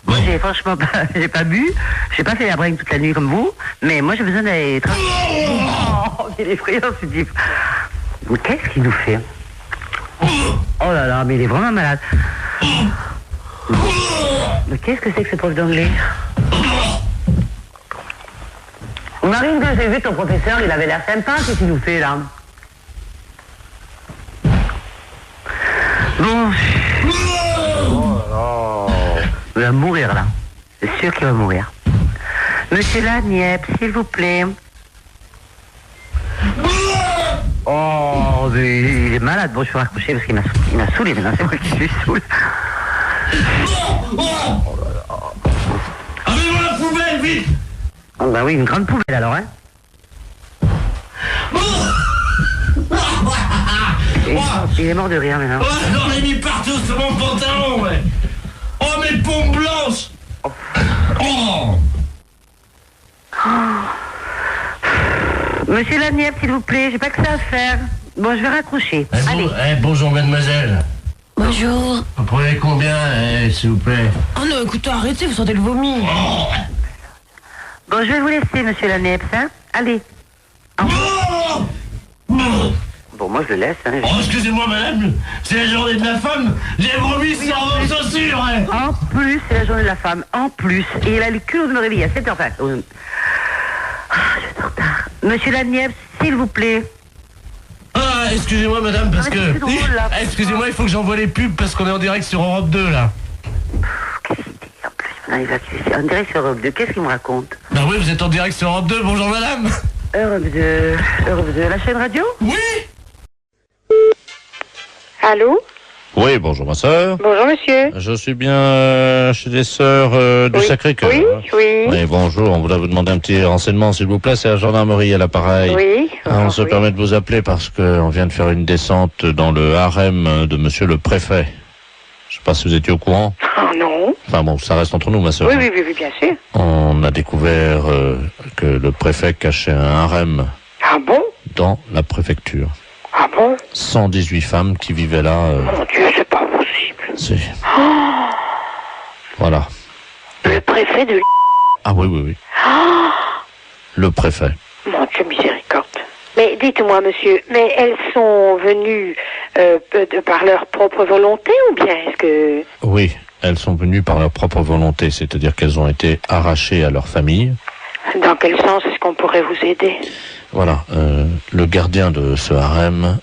Moi j'ai franchement pas, j'ai pas bu, j'ai pas fait la bringue toute la nuit comme vous, mais moi j'ai besoin d'aller... Oh, il est effrayant ce type. Mais qu'est-ce qu'il nous fait? Oh là là, mais il est vraiment malade. Mais qu'est-ce que c'est que ce prof d'anglais? Marine, quand j'ai vu ton professeur, il avait l'air sympa, qu'est-ce qu'il nous fait là? Bon. Oh là. Il va mourir là. C'est sûr qu'il va mourir. Monsieur Laniep, s'il vous plaît. Oh, mais il est malade. Bon, je vais raccrocher parce qu'il m'a saoulé maintenant. C'est moi qui suis saoul. Oh là là. Avez-moi la poubelle, vite! Oh bah oui, une grande poubelle alors, hein. Il est mort de rire maintenant. Oh, j'en ai mis partout sur mon pantalon, ouais. Oh, mes pompes blanches. Oh. Monsieur Laniep, s'il vous plaît, j'ai pas que ça à faire. Bon, je vais raccrocher. Allez. Bonjour, mademoiselle. Bonjour. Vous prenez combien, s'il vous plaît? Oh non, écoutez, arrêtez, vous sentez le vomi. Oh. Bon, je vais vous laisser, monsieur Laniep, hein. Allez. Oh. Bon, moi je le laisse, hein. Oh, excusez-moi, madame, c'est la journée de la femme. J'ai vomi sans vos chaussures, hein. En plus, c'est la journée de la femme, en plus. Et il a le culot de me réveiller à 7h. Enfin, je vais être en retard. Monsieur Laniep, s'il vous plaît. Ah, excusez-moi, madame, parce que... drôle, là. Excusez-moi, il faut que j'envoie les pubs parce qu'on est en direct sur Europe 2, là. Qu'est-ce qu'il dit en plus? Non, il va en direct sur Europe 2. Qu'est-ce qu'il me raconte? Bah oui, vous êtes en direct sur Europe 2. Bonjour, madame. Europe 2, la chaîne radio? Oui. Allô? Oui, bonjour ma sœur. Bonjour monsieur. Je suis bien chez les sœurs du Sacré-Cœur. Oui, oui. Oui, bonjour, on voudrait vous demander un petit renseignement s'il vous plaît, c'est la gendarmerie à l'appareil. Oui. On se permet de vous appeler parce qu'on vient de faire une descente dans le harem de monsieur le préfet. Je sais pas si vous étiez au courant. Oh non. Enfin bon, ça reste entre nous ma sœur. Oui, bien sûr. On a découvert que le préfet cachait un harem. Ah bon? Dans la préfecture. Ah bon? 118 femmes qui vivaient là. Mon Dieu, c'est pas possible. Si. Oh, Voilà. le préfet de... Ah oui. Oh, Le préfet. mon Dieu, miséricorde. Mais dites-moi, monsieur, mais elles sont venues par leur propre volonté ou bien est-ce que... Oui, elles sont venues par leur propre volonté, c'est-à-dire qu'elles ont été arrachées à leur famille. Dans quel sens est-ce qu'on pourrait vous aider? Voilà, le gardien de ce harem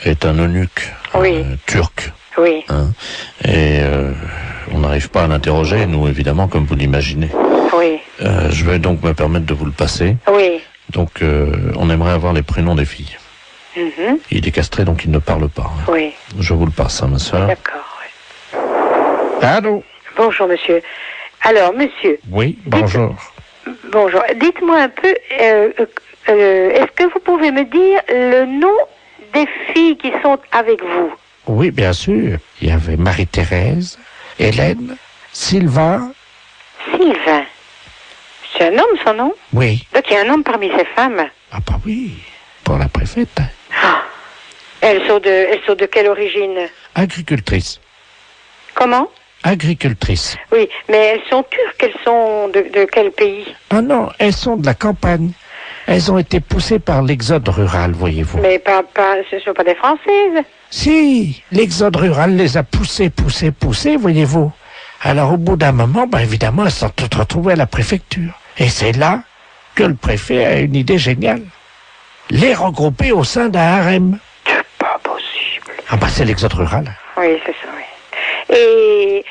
est un eunuque turc. Oui. Hein, et on n'arrive pas à l'interroger, nous, évidemment, comme vous l'imaginez. Oui. Je vais donc me permettre de vous le passer. Oui. Donc, on aimerait avoir les prénoms des filles. Mhm. Il est castré, donc il ne parle pas. Oui. Je vous le passe, hein, ma soeur. D'accord, oui. Allô? Bonjour, monsieur. Alors, monsieur. Oui, bonjour. Bonjour. Dites-moi un peu, est-ce que vous pouvez me dire le nom des filles qui sont avec vous? Oui, bien sûr. Il y avait Marie-Thérèse, Hélène, Sylvain. Sylvain. C'est un homme, son nom? Oui. Donc il y a un homme parmi ces femmes. Ah bah oui, pour la préfète. Ah. Elles sont de quelle origine? Agricultrice. Comment? Agricultrice. Oui, mais elles sont turques, elles sont de quel pays? Ah non, elles sont de la campagne. Elles ont été poussées par l'exode rural, voyez-vous. Mais ce ne sont pas des Françaises. Si, l'exode rural les a poussées, voyez-vous. Alors au bout d'un moment, évidemment, elles sont toutes retrouvées à la préfecture. Et c'est là que le préfet a une idée géniale. Les regrouper au sein d'un harem. C'est pas possible. Ah c'est l'exode rural. Oui, c'est ça, oui. Et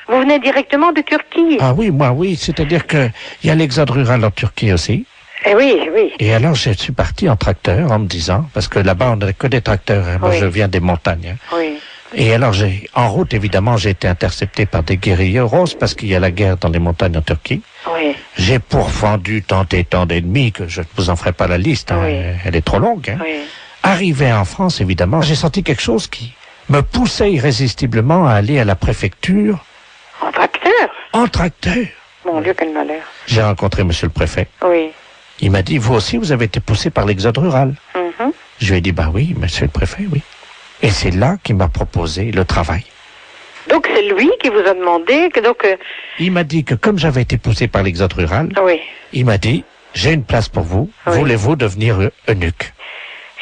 vous venez directement de Turquie? Ah oui, moi oui, c'est-à-dire que il y a l'exode rural en Turquie aussi. Eh oui, oui. Et alors je suis parti en tracteur en me disant, parce que là-bas on n'a que des tracteurs, hein. Moi je viens des montagnes. Hein. Oui. Et alors en route évidemment j'ai été intercepté par des guérilleros parce qu'il y a la guerre dans les montagnes en Turquie. Oui. J'ai pourfendu tant et tant d'ennemis que je ne vous en ferai pas la liste, hein. Oui. Elle est trop longue. Hein. Oui. Arrivé en France, évidemment, j'ai senti quelque chose qui me poussait irrésistiblement à aller à la préfecture. En tracteur? En tracteur. Mon Dieu, quel malheur. J'ai rencontré monsieur le préfet. Oui. Il m'a dit, vous aussi, vous avez été poussé par l'exode rural. Mhm. Je lui ai dit, bah oui, monsieur le préfet, oui. Et c'est là qu'il m'a proposé le travail. Donc c'est lui qui vous a demandé que donc... Il m'a dit que comme j'avais été poussé par l'exode rural, Oui. il m'a dit, j'ai une place pour vous, Oui. voulez-vous devenir eunuque?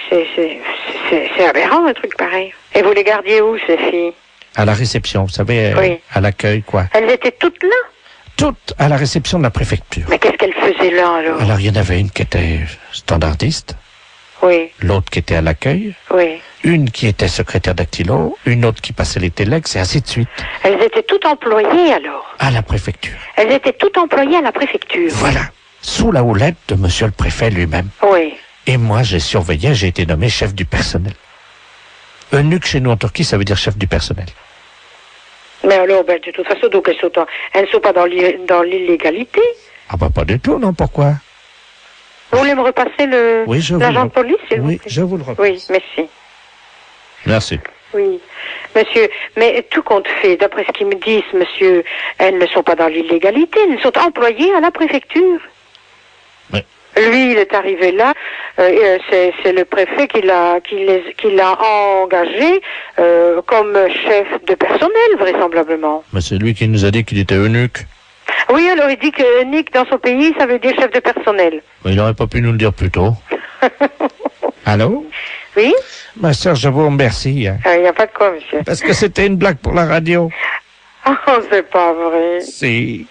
C'est aberrant un truc pareil. Et vous les gardiez où, ces filles? À la réception, vous savez, Oui. à l'accueil, quoi. Elles étaient toutes là? Toutes à la réception de la préfecture. Mais qu'est-ce qu'elles faisaient là, alors? Alors, il y en avait une qui était standardiste, Oui, l'autre qui était à l'accueil, oui. une qui était secrétaire dactylo, une autre qui passait les téléx, et ainsi de suite. Elles étaient toutes employées, alors? À la préfecture. Elles étaient toutes employées à la préfecture? Voilà. Sous la houlette de monsieur le préfet lui-même. Oui. Et moi, j'ai surveillé, j'ai été nommé chef du personnel. Eunuque chez nous en Turquie, ça veut dire chef du personnel. Mais alors, ben, de toute façon, donc elles ne sont pas dans l'illégalité. Ah bah pas du tout, non, pourquoi? Vous voulez me repasser Oui, je vous l'agent le- de police, s'il vous Oui, plaît? je vous le repasse. Oui, merci. Merci. Oui, monsieur, mais tout compte fait, d'après ce qu'ils me disent, monsieur, elles ne sont pas dans l'illégalité, elles sont employées à la préfecture. Oui. Lui, il est arrivé là, c'est le préfet qui l'a engagé comme chef de personnel, vraisemblablement. Mais c'est lui qui nous a dit qu'il était eunuque. Oui, alors il dit que Nick, dans son pays, ça veut dire chef de personnel. Mais il n'aurait pas pu nous le dire plus tôt. Allô? Oui? Ma sœur, je vous remercie. Hein, Il n'y a pas de quoi, monsieur. parce que c'était une blague pour la radio. Oh, c'est pas vrai. Si.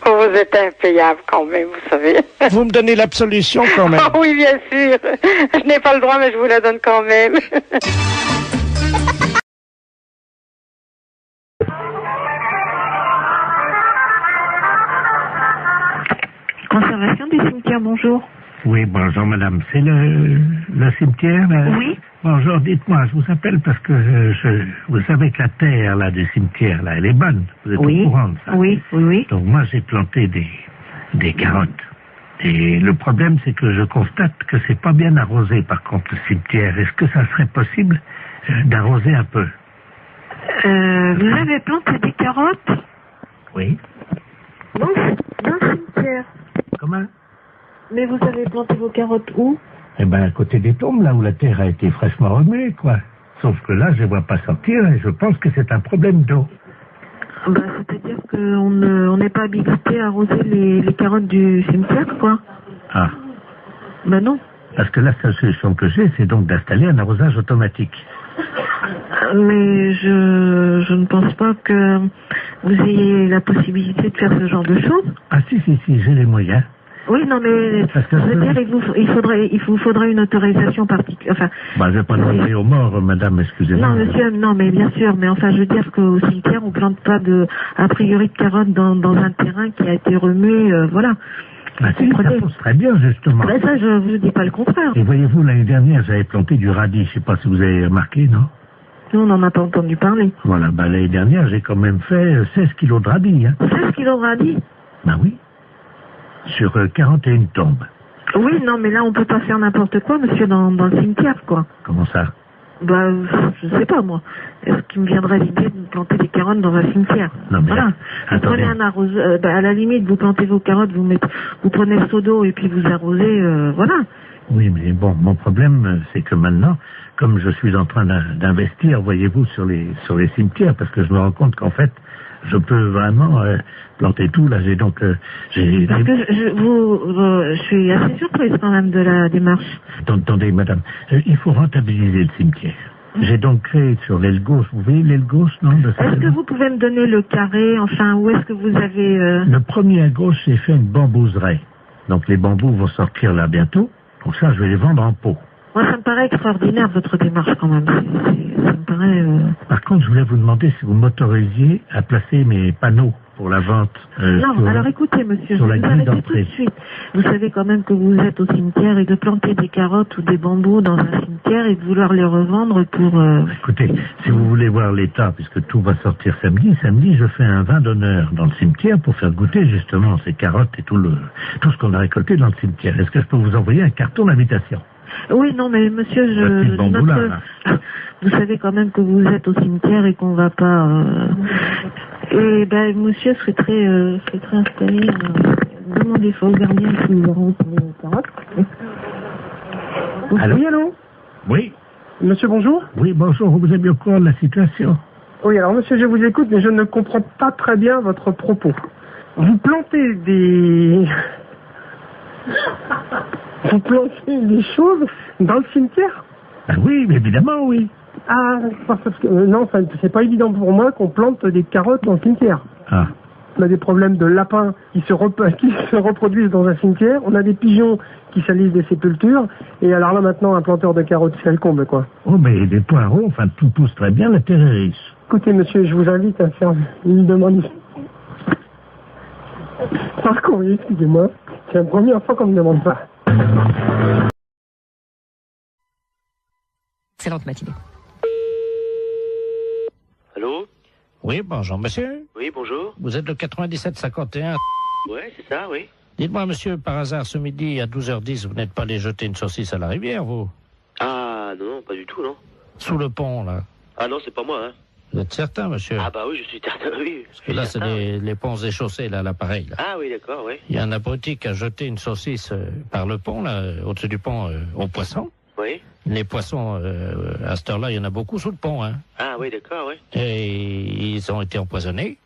Vous êtes impayable quand même, vous savez. Vous me donnez l'absolution quand même. Ah oui, bien sûr. Je n'ai pas le droit, mais je vous la donne quand même. Conservation des cimetières, bonjour. Oui, bonjour madame. C'est le cimetière là? Oui. Bonjour, dites-moi, je vous appelle parce que vous savez que la terre là du cimetière là, elle est bonne. Vous êtes Oui. au courant de ça? Oui, oui, oui. Donc moi j'ai planté des carottes. Et le problème c'est que je constate que c'est pas bien arrosé par contre le cimetière. Est-ce que ça serait possible d'arroser un peu? Vous avez planté des carottes Oui. dans le cimetière. Comment? Mais vous avez planté vos carottes où? Eh ben à côté des tombes là où la terre a été fraîchement remuée quoi. Sauf que là je les vois pas sortir et je pense que c'est un problème d'eau. Ben, c'est-à-dire qu'on n'est pas habilité à arroser les carottes du cimetière, quoi. Ah. Ben non. Parce que la seule solution que j'ai, c'est donc d'installer un arrosage automatique. Mais je ne pense pas que vous ayez la possibilité de faire ce genre de choses. Ah si, j'ai les moyens. Oui, non, mais Parce que je veux dire, il vous faudrait une autorisation particulière. Enfin, Bah, je vais pas demander aux morts, madame, excusez-moi. non, monsieur, non, mais bien sûr, mais enfin, je veux dire qu'au cimetière, on plante pas a priori de carottes dans un terrain qui a été remué, voilà. Ah si, ça pousse très bien, justement. Ben ça, je vous dis pas le contraire. Et voyez-vous, l'année dernière, j'avais planté du radis, je sais pas si vous avez remarqué, non? Nous, on n'en a pas entendu parler. Voilà, bah, l'année dernière, j'ai quand même fait 16 kilos de radis, hein. 16 kilos de radis? Bah oui. Sur 41 tombes. Oui, non, mais là, on peut pas faire n'importe quoi, monsieur, dans le cimetière, quoi. Comment ça? Bah, je sais pas, moi. Est-ce qu'il me viendrait l'idée de planter des carottes dans un cimetière? Non, mais voilà. Vous attendez. prenez un arroseur, à la limite, vous plantez vos carottes, vous prenez le seau d'eau et puis vous arrosez, voilà. Oui, mais bon, mon problème, c'est que maintenant, comme je suis en train d'investir, voyez-vous, sur les cimetières, parce que je me rends compte qu'en fait, je peux vraiment planter tout. Là, j'ai donc... Parce que je suis assez surprise quand même de la démarche. Attendez, madame, il faut rentabiliser le cimetière. J'ai donc créé sur l'aile gauche, vous voyez l'aile gauche, non? Est-ce que vous pouvez me donner le carré, enfin, où est-ce que vous avez... Le premier à gauche, j'ai fait une bambouserie. Donc les bambous vont sortir là bientôt. Pour ça, je vais les vendre en pot. Moi, ça me paraît extraordinaire, votre démarche, quand même. Ça me paraît... Par contre, je voulais vous demander si vous m'autorisiez à placer mes panneaux pour la vente. Non, alors écoutez, monsieur, je sur vais la vous grille arrêter tout d'entrée. de suite. Vous savez quand même que vous êtes au cimetière et de planter des carottes ou des bambous dans un cimetière et de vouloir les revendre pour... Écoutez, si vous voulez voir l'état, puisque tout va sortir samedi, je fais un vin d'honneur dans le cimetière pour faire goûter justement ces carottes et tout ce qu'on a récolté dans le cimetière. Est-ce que je peux vous envoyer un carton d'invitation? Oui, non, mais monsieur, Petit bambou, là. vous savez quand même que vous êtes au cimetière et qu'on va pas... Et ben, monsieur serait très installé. Demandez ça au gardien qui nous auront pour les carottes. Allô? Oui, allô? Oui. Monsieur, bonjour? Oui, bonjour, vous êtes bien au courant de la situation? Oui, alors monsieur, je vous écoute, mais je ne comprends pas très bien votre propos. Vous plantez des... Vous plantez des choses dans le cimetière? Ah oui, mais évidemment, oui. Ah, parce que... non, c'est pas évident pour moi qu'on plante des carottes dans le cimetière. Ah. On a des problèmes de lapins qui se reproduisent dans un cimetière. On a des pigeons qui salissent des sépultures. Et alors là, maintenant, un planteur de carottes, c'est le comble, quoi. Oh, mais des poireaux, enfin, tout pousse très bien, la terre est riche. Écoutez, monsieur, je vous invite à faire une demande. Par courrier, excusez-moi. C'est la première fois qu'on me demande ça. Excellente matinée. Allô? Oui, bonjour, monsieur. Oui, bonjour. Vous êtes le 9751. Ouais, c'est ça, oui. Dites-moi, monsieur, par hasard, ce midi, à 12h10, vous n'êtes pas allé jeter une saucisse à la rivière, vous? Ah, non, pas du tout, non. Sous le pont, là. Ah non, c'est pas moi, hein. Vous êtes certain, monsieur? Ah bah oui, je suis certain, oui. Parce que là, c'est les ponts et chaussées, là, l'appareil, là. Ah oui, d'accord, oui. Il y a un abruti qui a jeté une saucisse par le pont, là, au-dessus du pont, aux poissons. Oui. Les poissons, à cette heure-là, il y en a beaucoup sous le pont, hein. Ah oui, d'accord, oui. Et ils ont été empoisonnés.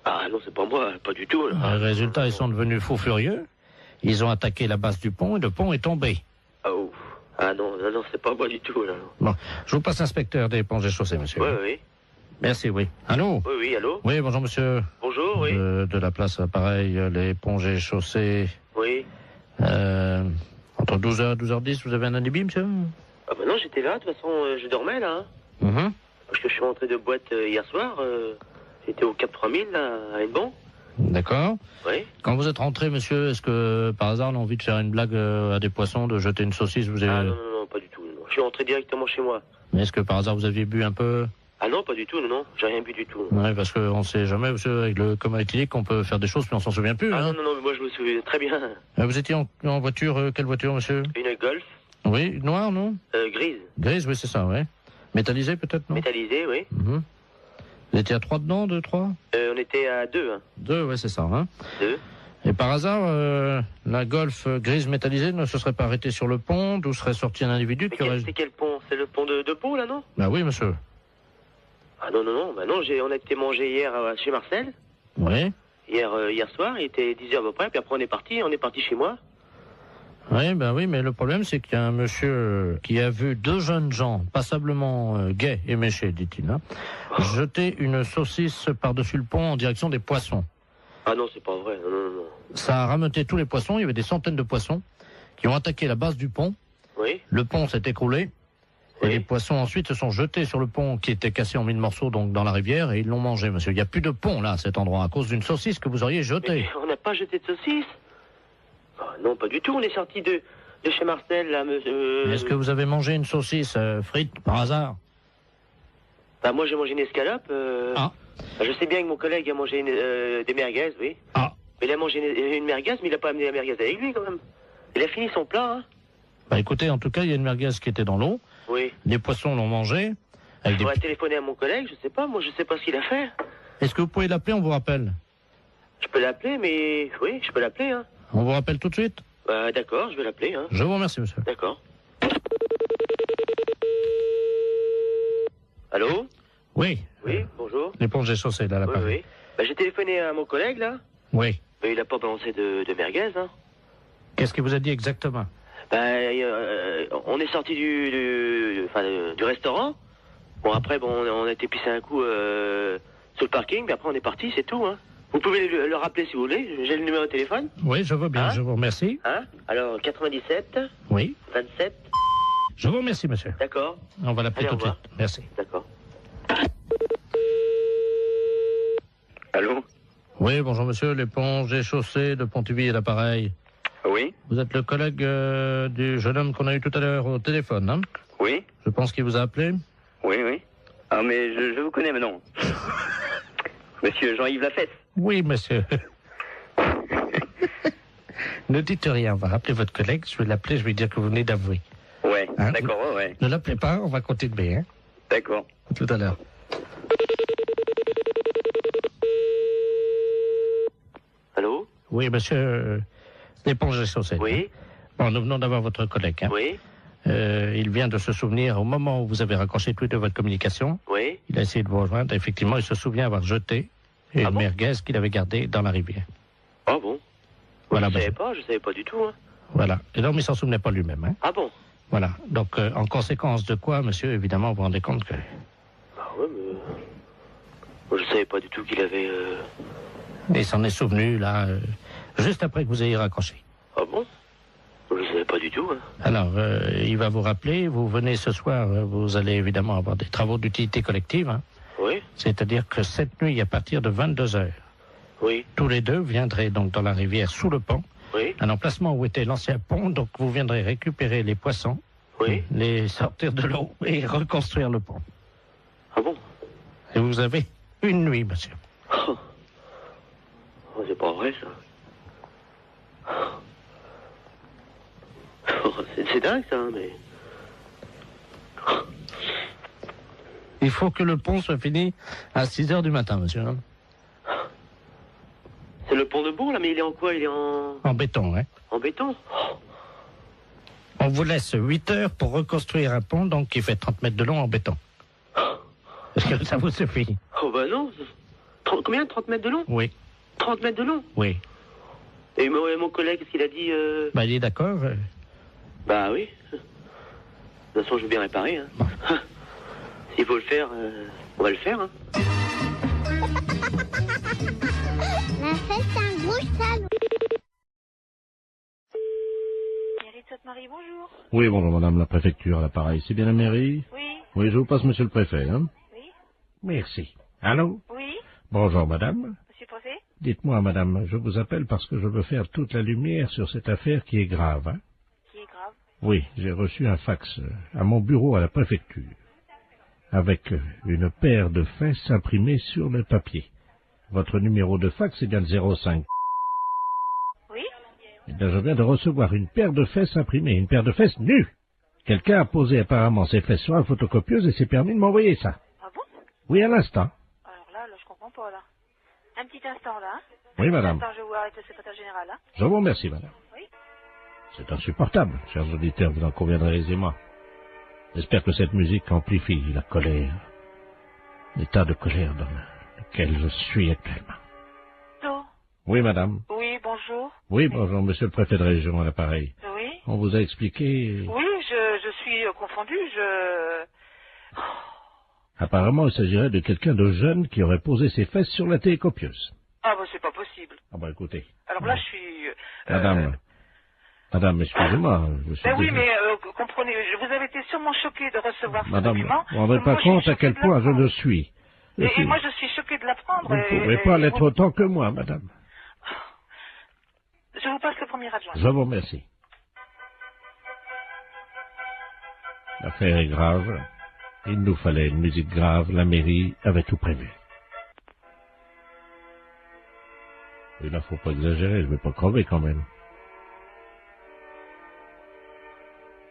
Ah non, c'est pas moi, pas du tout, là. Résultat, ils sont devenus fous furieux. Ils ont attaqué la base du pont et le pont est tombé. Oh. Ah non, c'est pas moi du tout, là. Bon, je vous passe l'inspecteur des ponts et chaussées, monsieur. Oui, oui. Merci, oui. Allô? Oui, allô? Oui, bonjour, monsieur. Bonjour, oui. De la place, pareil, les ponts et chaussées. Oui. Entre 12h et 12h10, vous avez un alibi, monsieur? Ah bah non, j'étais là, de toute façon, je dormais, là. Parce que je suis rentré de boîte hier soir. J'étais au Cap 3000, là, à Hennebon. D'accord. Oui. Quand vous êtes rentré, monsieur, est-ce que, par hasard, on a envie de faire une blague à des poissons, de jeter une saucisse, vous avez... Ah non, pas du tout, non. Je suis rentré directement chez moi. Mais est-ce que, par hasard, vous aviez bu un peu? Ah non, pas du tout, non, j'ai rien bu du tout. Ouais, parce qu'on sait jamais, monsieur, avec le coma éthylique, qu'on peut faire des choses, puis on s'en souvient plus, hein. Non, mais moi je me souviens très bien. Vous étiez en voiture, quelle voiture, monsieur? Une Golf. Oui, noire, non? Grise. Grise, oui, c'est ça, oui. Métallisée, peut-être, non? Métallisée, oui. Vous étiez à 3 dedans, 2, 3? On était à 2, hein. 2, oui, c'est ça, hein. 2. Et par hasard, la Golf grise métallisée ne se serait pas arrêtée sur le pont, d'où serait sorti un individu qui aurait... C'est quel pont? C'est le pont de Pau, là, non? Bah oui, monsieur. Ah non, bah non, on a été manger hier chez Marcel. Oui. Hier soir, il était 10h à peu près, puis après on est parti chez moi. Oui, ben oui, mais le problème c'est qu'il y a un monsieur qui a vu 2 jeunes gens, passablement gais et méchés, dit-il, hein, jeter une saucisse par-dessus le pont en direction des poissons. Ah non, c'est pas vrai, non. Ça a rameuté tous les poissons, il y avait des centaines de poissons qui ont attaqué la base du pont. Oui. Le pont s'est écroulé. Et les poissons ensuite se sont jetés sur le pont qui était cassé en 1000 morceaux donc dans la rivière et ils l'ont mangé, monsieur. Il n'y a plus de pont là à cet endroit à cause d'une saucisse que vous auriez jetée. Mais on n'a pas jeté de saucisse. Non, pas du tout. On est sorti de chez Marcel là, monsieur. Est-ce que vous avez mangé une saucisse frite par hasard? Bah moi j'ai mangé une escalope. Bah, je sais bien que mon collègue a mangé des merguez, oui. Ah. Mais il a mangé une merguez, mais il n'a pas amené la merguez avec lui quand même. Il a fini son plat, hein. Bah écoutez, en tout cas, il y a une merguez qui était dans l'eau. Oui. Les poissons l'ont mangé. Je pourrais téléphoner à mon collègue, je sais pas, moi je sais pas ce qu'il a fait. Est-ce que vous pouvez l'appeler, on vous rappelle? Je peux l'appeler, mais... Oui, je peux l'appeler, hein. On vous rappelle tout de suite? D'accord, je vais l'appeler, hein. Je vous remercie, monsieur. D'accord. Allô? Oui. Oui, bonjour. L'éponge est chaussée, là, l'appareil. Oui. Bah, j'ai téléphoné à mon collègue, là. Oui. Mais il a pas balancé de merguez, hein. Qu'est-ce qu'il vous a dit exactement? On est sorti du restaurant. Bon, après, on a été pisser un coup sur le parking, mais après on est parti, c'est tout, hein. Vous pouvez le rappeler si vous voulez, j'ai le numéro de téléphone. Oui, je veux bien, je vous remercie. Hein? Alors, 97. Oui. 27. Je vous remercie, monsieur. D'accord. On va l'appeler tout de suite. Merci. D'accord. Allô? Oui, bonjour monsieur, l'éponge et chaussée de Pontivy et l'appareil. Oui. Vous êtes le collègue du jeune homme qu'on a eu tout à l'heure au téléphone, hein? Oui. Je pense qu'il vous a appelé. Oui. Ah, mais je vous connais maintenant. Monsieur Jean-Yves Lafesse. Oui, monsieur. Ne dites rien, on va rappeler votre collègue, je vais l'appeler, je vais dire que vous venez d'avouer. Ouais, Hein, D'accord, ouais. Ne l'appelez pas, on va continuer. Hein. D'accord. À tout à l'heure. Allô? Oui, monsieur l'éponge des chaussettes. Oui. Hein. Bon, nous venons d'avoir votre collègue. Hein. Oui. Il vient de se souvenir, au moment où vous avez raccroché tous les deux votre communication, Oui. il a essayé de vous rejoindre. Effectivement, il se souvient avoir jeté une merguez qu'il avait gardée dans la rivière. Ah bon? Voilà, Je savais pas du tout. Hein. Voilà. Et donc, il ne s'en souvenait pas lui-même. Hein. Ah bon? Voilà. Donc, en conséquence de quoi, monsieur, évidemment, vous vous rendez compte que... Ah ouais, mais... Moi, je savais pas du tout qu'il avait... Il s'en est souvenu, là, juste après que vous ayez raccroché. Ah bon? Je savais pas du tout. Hein. Alors, il va vous rappeler, vous venez ce soir, vous allez évidemment avoir des travaux d'utilité collective. Hein. Oui. C'est-à-dire que cette nuit, à partir de 22h, oui. Tous les deux viendraient donc dans la rivière sous le pont, oui. Un emplacement où était l'ancien pont, donc vous viendrez récupérer les poissons, oui. Les sortir de l'eau et reconstruire le pont. Ah bon? Et vous avez une nuit, monsieur. Oh, c'est pas vrai, ça. C'est dingue, ça, mais... Il faut que le pont soit fini à 6h du matin, monsieur. Hein. C'est le pont de Bourg, là, mais il est en quoi? Il est en... En béton, hein. En béton? On vous laisse 8 heures pour reconstruire un pont, donc qui fait 30 mètres de long en béton. Est-ce que ça vous suffit? Oh, bah non. Combien? 30 mètres de long? Oui. 30 mètres de long? Oui. Et mon collègue, qu'est-ce qu'il a dit? Bah, il est d'accord. Bah oui. De toute façon, je veux bien réparer. Hein. Bon. S'il faut le faire, on va le faire. Hein. La fête, c'est un gros salaud. Mairie de Sainte-Marie, bonjour. Oui, bonjour madame la préfecture, à l'appareil. C'est bien la mairie? Oui. Oui, je vous passe monsieur le préfet, hein? Oui. Merci. Allô? Oui. Bonjour madame. Monsieur le préfet? Dites-moi madame, je vous appelle parce que je veux faire toute la lumière sur cette affaire qui est grave, hein? Qui est grave? Oui, j'ai reçu un fax à mon bureau à la préfecture, avec une paire de fesses imprimées sur le papier. Votre numéro de fax est bien le 05. Oui. Eh bien, je viens de recevoir une paire de fesses imprimées, une paire de fesses nues. Quelqu'un a posé apparemment ses fesses sur la photocopieuse et s'est permis de m'envoyer ça. Ah bon? Oui, à l'instant. Alors là, je comprends pas, là. Un petit instant, là. Hein. Oui, madame. Un petit instant, je vais vous arrêter le secrétaire général, là. Je vous remercie, madame. Oui. C'est insupportable, chers auditeurs, vous en conviendrez aisément. J'espère que cette musique amplifie la colère, l'état de colère dans lequel je suis actuellement. Allô? Oui, madame. Oui, bonjour. Oui, bonjour, monsieur le préfet de région à l'appareil. Oui. On vous a expliqué... Oui, je suis confondue, Apparemment, il s'agirait de quelqu'un de jeune qui aurait posé ses fesses sur la télécopieuse. Ah, bah, c'est pas possible. Ah, bah, écoutez. Alors là, je suis... Madame, excusez-moi, je suis oui, désolé. mais comprenez, vous avez été sûrement choquée de recevoir ce Madame, document. vous ne vous rendez pas compte à quel point je le suis. Et moi, je suis choquée de l'apprendre. Vous ne pouvez pas l'être autant que moi, madame. Je vous passe le premier adjoint. Je vous remercie. L'affaire est grave. Il nous fallait une musique grave. La mairie avait tout prévu. Il ne faut pas exagérer, je ne vais pas crever quand même.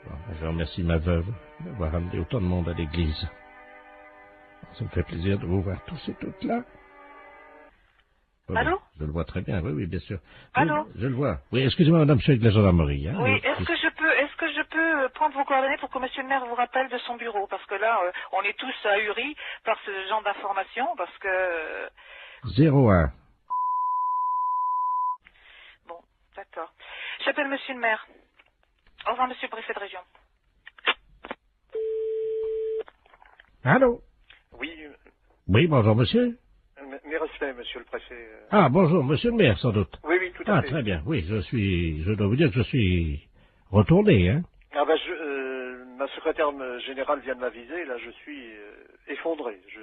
Bon, je remercie ma veuve d'avoir amené autant de monde à l'église. Ça me fait plaisir de vous voir tous et toutes là. Allô? Je le vois très bien, oui, bien sûr. Allô? Je le vois. Oui, excusez-moi, madame, je suis avec la gendarmerie. Hein. Oui, est-ce que je peux prendre vos coordonnées pour que monsieur le maire vous rappelle de son bureau? Parce que là, on est tous ahuris par ce genre d'informations, parce que... 01. Bon, d'accord. J'appelle monsieur le maire. Au revoir, monsieur le préfet de région. Allô? Oui. Oui, bonjour, monsieur. Mes respects, monsieur le préfet. Ah, bonjour, monsieur le maire, sans doute. Oui, tout à fait. Ah, très bien, oui, je dois vous dire que je suis retourné, hein. Ah ben, ma secrétaire générale vient de m'aviser, là, je suis effondré. Je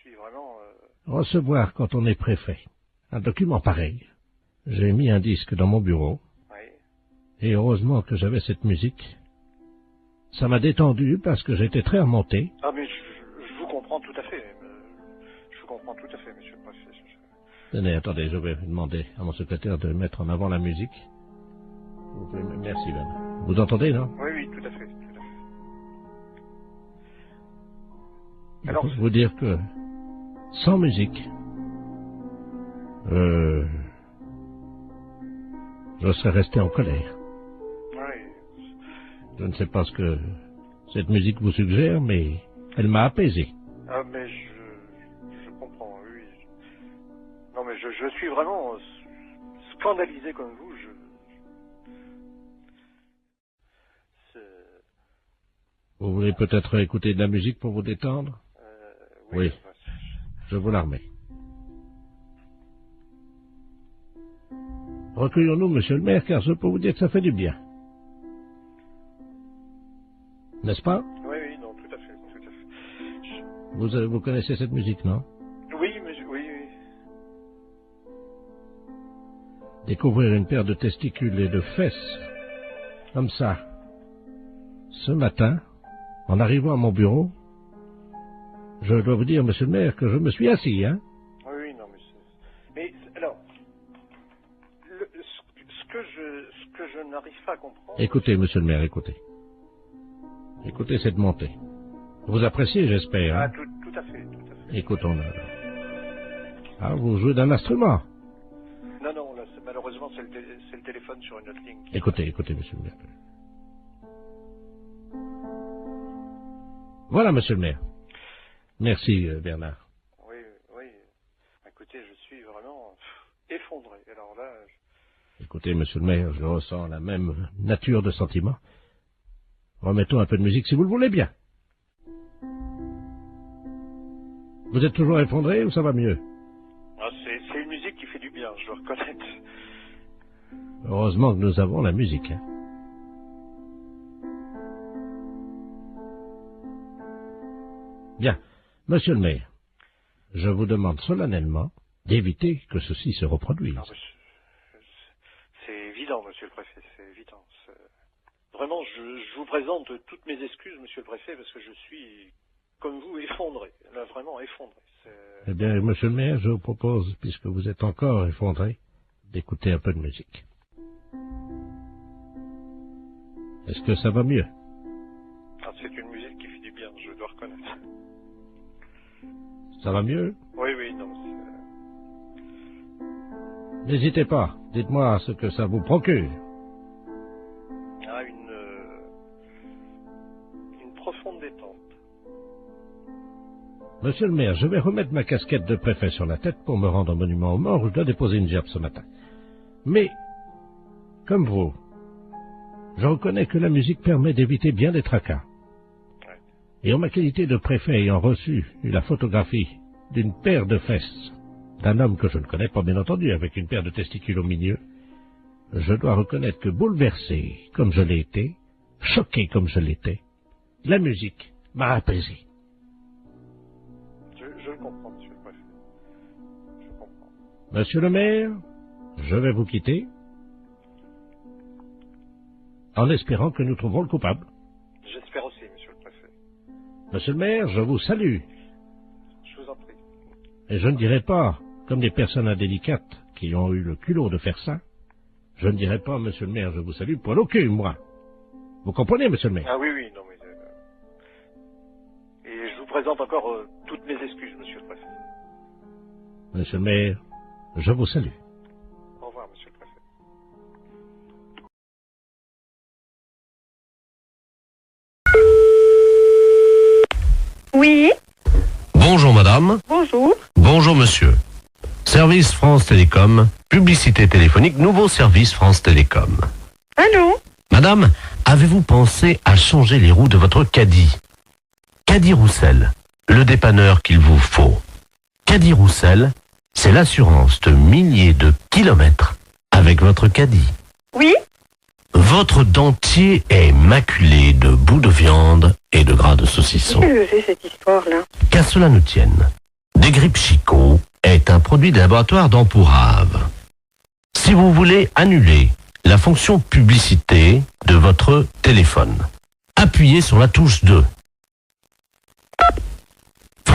suis vraiment... Recevoir, quand on est préfet, un document pareil. J'ai mis un disque dans mon bureau. Oui. Et heureusement que j'avais cette musique. Ça m'a détendu parce que j'étais très remonté. Ah, mais je vous comprends tout à fait. Je vous comprends tout à fait, monsieur le préfet. Tenez, attendez, je vais demander à mon secrétaire de mettre en avant la musique. Merci, madame. Vous entendez, non? Oui, tout à fait. Je peux vous dire que sans musique, je serais resté en colère. Oui. Je ne sais pas ce que cette musique vous suggère, mais elle m'a apaisé. Ah, mais je comprends, oui. Non, mais je suis vraiment scandalisé comme vous. Vous voulez peut-être écouter de la musique pour vous détendre? Oui. Je vous la remets. Recueillons-nous, monsieur le maire, car je peux vous dire que ça fait du bien. N'est-ce pas? Oui, non, tout à fait. Vous connaissez cette musique, non? Oui, mais oui. Découvrir une paire de testicules et de fesses, comme ça, ce matin, en arrivant à mon bureau, je dois vous dire, monsieur le maire, que je me suis assis, hein? Oui, non, mais alors, ce que je n'arrive pas à comprendre... Écoutez, monsieur le maire, écoutez. Écoutez cette montée. Vous appréciez, j'espère, hein? Ah, tout à fait. Écoutons-le. Ah, vous jouez d'un instrument? Non, là, malheureusement, c'est le téléphone sur une autre ligne. Écoutez, monsieur le maire. Voilà, monsieur le maire. Merci, Bernard. Oui. Écoutez, je suis vraiment effondré. Alors là... Écoutez, monsieur le maire, je ressens la même nature de sentiment. Remettons un peu de musique, si vous le voulez bien. Vous êtes toujours effondré ou ça va mieux? Ah, c'est une musique qui fait du bien, je dois reconnaître. Heureusement que nous avons la musique, hein. Bien. Monsieur le maire, je vous demande solennellement d'éviter que ceci se reproduise. Non, c'est évident, monsieur le préfet, c'est évident. Vraiment, je vous présente toutes mes excuses, monsieur le préfet, parce que je suis, comme vous, effondré. Là, vraiment effondré. Eh bien, monsieur le maire, je vous propose, puisque vous êtes encore effondré, d'écouter un peu de musique. Est-ce que ça va mieux? Ah, c'est une musique qui fait du bien, je dois reconnaître. Ça va mieux? Oui, non, N'hésitez pas, dites-moi ce que ça vous procure. Ah, une profonde détente. Monsieur le maire, je vais remettre ma casquette de préfet sur la tête pour me rendre au monument aux morts où je dois déposer une gerbe ce matin. Mais, comme vous, je reconnais que la musique permet d'éviter bien des tracas. Et en ma qualité de préfet ayant reçu la photographie d'une paire de fesses d'un homme que je ne connais pas bien entendu, avec une paire de testicules au milieu, je dois reconnaître que bouleversé comme je l'ai été, choqué comme je l'étais, la musique m'a apaisé. Je le comprends, monsieur le préfet. Je comprends. Monsieur le maire, je vais vous quitter, en espérant que nous trouverons le coupable. J'espère aussi, monsieur le préfet. Monsieur le maire, je vous salue. Je vous en prie. Et je ne dirai pas, comme des personnes indélicates qui ont eu le culot de faire ça, je ne dirai pas, monsieur le maire, je vous salue, poil au cul, moi. Vous comprenez, monsieur le maire? Ah oui, non, mais... Et je vous présente encore toutes mes excuses, monsieur le préfet. Monsieur le maire, je vous salue. Au revoir, monsieur le préfet. Oui. Bonjour madame. Bonjour. Bonjour monsieur. Service France Télécom, publicité téléphonique, nouveau service France Télécom. Allô? Madame, avez-vous pensé à changer les roues de votre caddie? Caddie Roussel, le dépanneur qu'il vous faut. Caddie Roussel, c'est l'assurance de milliers de kilomètres avec votre caddie. Oui. Votre dentier est maculé de bouts de viande et de gras de saucisson. Qu'est-ce que c'est cette histoire-là? Qu'à cela ne tienne, Desgrippes Chicot est un produit de laboratoire d'Empourave. Si vous voulez annuler la fonction publicité de votre téléphone, appuyez sur la touche 2.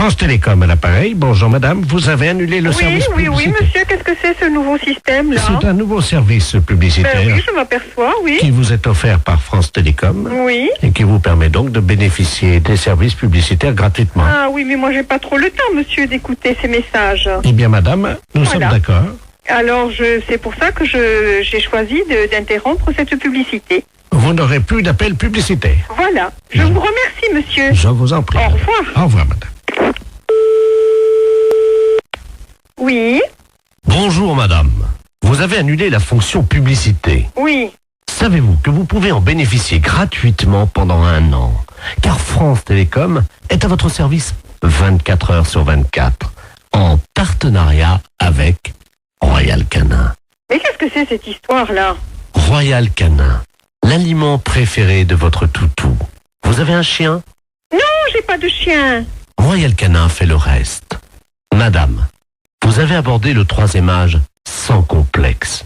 France Télécom à l'appareil. Bonjour madame, vous avez annulé le service Oui, publicitaire. monsieur, qu'est-ce que c'est ce nouveau système-là? C'est un nouveau service publicitaire Ben oui, je m'aperçois, oui. qui vous est offert par France Télécom Oui. et qui vous permet donc de bénéficier des services publicitaires gratuitement. Ah oui, mais moi j'ai pas trop le temps, monsieur, d'écouter ces messages. Eh bien madame, nous sommes d'accord. Alors, c'est pour ça que j'ai choisi d'interrompre cette publicité. Vous n'aurez plus d'appels publicitaires. Voilà. Je vous remercie, monsieur. Je vous en prie. Au revoir. Au revoir madame. Oui. Bonjour madame. Vous avez annulé la fonction publicité. Oui. Savez-vous que vous pouvez en bénéficier gratuitement pendant 1 an? Car France Télécom est à votre service 24 heures sur 24, en partenariat avec Royal Canin. Mais qu'est-ce que c'est cette histoire-là? Royal Canin, l'aliment préféré de votre toutou. Vous avez un chien? Non, j'ai pas de chien. Royal Canin fait le reste. Madame, vous avez abordé le 3e âge sans complexe.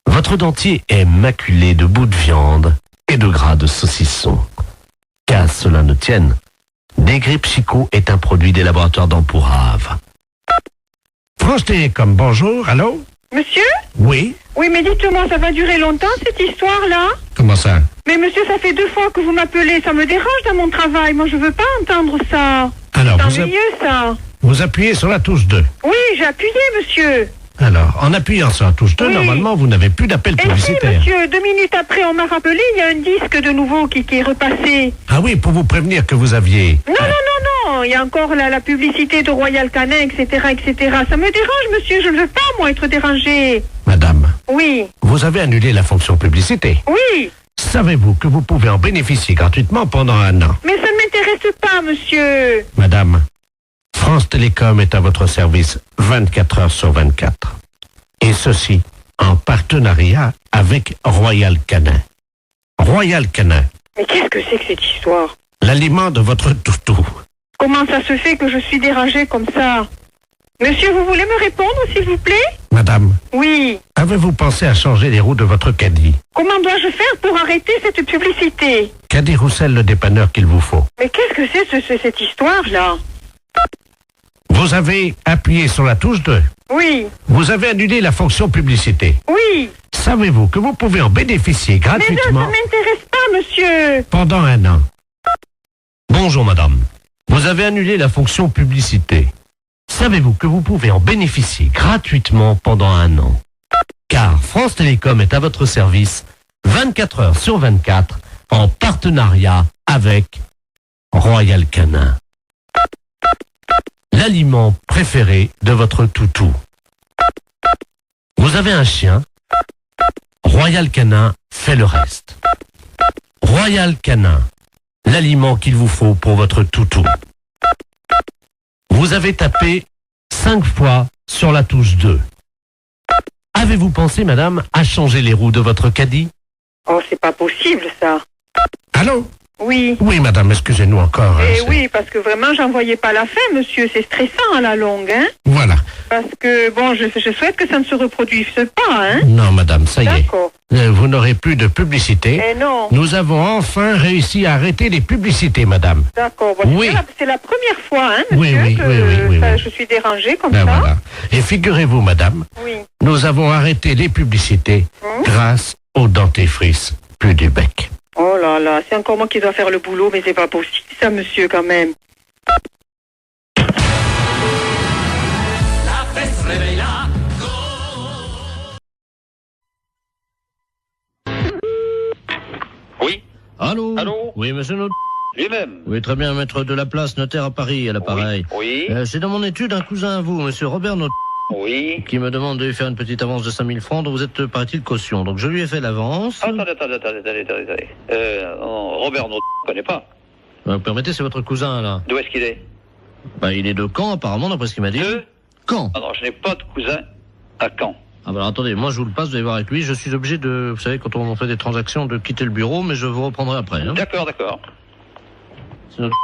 Votre dentier est maculé de bouts de viande et de gras de saucisson. Qu'à cela ne tienne, Desgrippes Chicot est un produit des laboratoires d'Empourave. France Télécom, bonjour, allô? Monsieur? Oui? Oui, mais dites-moi, ça va durer longtemps cette histoire-là? Comment ça? Mais monsieur, ça fait 2 fois que vous m'appelez, ça me dérange dans mon travail, moi je veux pas entendre ça. Alors, c'est ennuyeux ça. Vous appuyez sur la touche 2. Oui, j'ai appuyé, monsieur. Alors, en appuyant sur la touche 2, Oui. normalement, vous n'avez plus d'appel Et si, publicitaire. monsieur, 2 minutes après, on m'a rappelé, il y a un disque de nouveau qui est repassé. Ah oui, pour vous prévenir que vous aviez... Non, non, non, non, il y a encore la publicité de Royal Canin, etc., etc. Ça me dérange, monsieur, je ne veux pas, moi, être dérangé. Madame, Oui, vous avez annulé la fonction publicité. oui, Savez-vous que vous pouvez en bénéficier gratuitement pendant 1 an? mais ça ne m'intéresse pas, monsieur. Madame, France Télécom est à votre service 24 heures sur 24. Et ceci en partenariat avec Royal Canin. Royal Canin, Mais qu'est-ce que c'est que cette histoire? l'aliment de votre toutou. Comment ça se fait que je suis dérangée comme ça? Monsieur, vous voulez me répondre, s'il vous plaît? Madame, Oui. avez-vous pensé à changer les roues de votre caddie? Comment dois-je faire pour arrêter cette publicité? Caddie Roussel, le dépanneur qu'il vous faut. Mais qu'est-ce que c'est cette histoire-là? Vous avez appuyé sur la touche 2. Oui. Vous avez annulé la fonction publicité. Oui. Savez-vous que vous pouvez en bénéficier Mais non, ça gratuitement m'intéresse pas, monsieur. pendant 1 an? Bonjour madame. Vous avez annulé la fonction publicité. Savez-vous que vous pouvez en bénéficier gratuitement pendant 1 an? Car France Télécom est à votre service 24 heures sur 24 en partenariat avec Royal Canin. L'aliment préféré de votre toutou. Vous avez un chien? Royal Canin fait le reste. Royal Canin, l'aliment qu'il vous faut pour votre toutou. Vous avez tapé 5 fois sur la touche 2. Avez-vous pensé, madame, à changer les roues de votre caddie? Oh, c'est pas possible, ça. Allô? Oui. Oui, madame, excusez-nous encore. hein, Eh c'est- oui, parce que vraiment, j'en voyais pas la fin, monsieur. C'est stressant à la longue, hein. Voilà. Parce que, bon, je souhaite que ça ne se reproduise pas, hein. Non, madame, ça y est. D'accord. Vous n'aurez plus de publicité. Eh non. Nous avons enfin réussi à arrêter les publicités, madame. D'accord. Bon, Oui. c'est la première fois, hein, Oui, monsieur, oui, que oui. je suis dérangée comme Ben ça. voilà. Et figurez-vous, madame, Oui. nous avons arrêté les publicités grâce au dentifrice plus du bec. Oh là là, c'est encore moi qui dois faire le boulot, mais c'est pas possible, ça, monsieur, quand même. La fesse réveille là. Oui. Allô? Allô? Oui, monsieur Not. Lui-même. Oui, très bien, maître de la place, notaire à Paris, à l'appareil. Oui. C'est dans mon étude un cousin à vous, monsieur Robert Not. Oui. Qui me demande de lui faire une petite avance de 5000 francs, dont vous êtes, paraît-il, caution. Donc je lui ai fait l'avance. Attendez. Robert, non, je ne connais pas. Vous permettez, c'est votre cousin, là. D'où est-ce qu'il est? Bah, il est de Caen, apparemment, d'après ce qu'il m'a dit. Caen? Ah non, je n'ai pas de cousin à Caen. Ah bah alors, attendez, moi je vous le passe, vous allez voir avec lui. Je suis obligé de, vous savez, quand on fait des transactions, de quitter le bureau, mais je vous reprendrai après. Hein. D'accord. C'est notre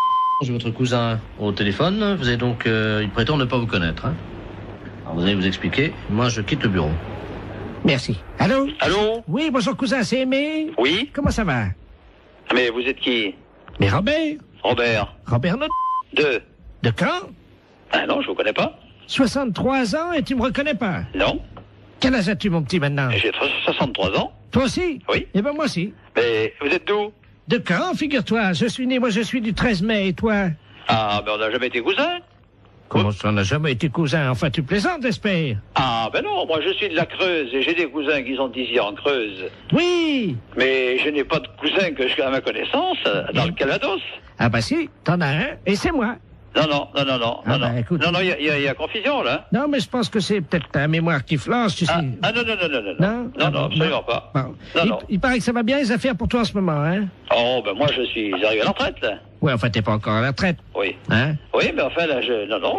j'ai votre cousin au téléphone. Vous avez donc, il prétend ne pas vous connaître. Hein. Alors vous allez vous expliquer. Moi, je quitte le bureau. Merci. Allô? Allô? Oui, bonjour cousin, c'est Aimé? Oui? Comment ça va? Mais vous êtes qui? Mais Robert? Robert. Robert Not? De quand? Ah non, je vous connais pas. 63 ans et tu me reconnais pas? Non. Quel âge as-tu, mon petit, maintenant? J'ai 63 ans. Toi aussi? Oui. Eh ben moi aussi. Mais vous êtes d'où? De quand, figure-toi? Je suis né, moi je suis du 13 mai, et toi? Ah, ben on n'a jamais été cousins. Comment ça, on n'a jamais été cousins? Enfin, tu plaisantes, j'espère? Ah, ben non, moi je suis de la Creuse et j'ai des cousins qui sont d'ici en Creuse. Oui. Mais je n'ai pas de cousins que je à ma connaissance dans le Calvados. Ah bah si, t'en as un, et c'est moi. Non, Écoute, non, il y a confusion, là. Non, mais je pense que c'est peut-être ta mémoire qui flanche, tu sais. Ah, non, absolument pas. Bon. Non. Il paraît que ça va bien les affaires pour toi en ce moment, hein? Oh, ben moi je suis arrivé à la retraite, là. Ouais, enfin, t'es pas encore à la retraite. Oui. Hein? Oui, mais enfin, là,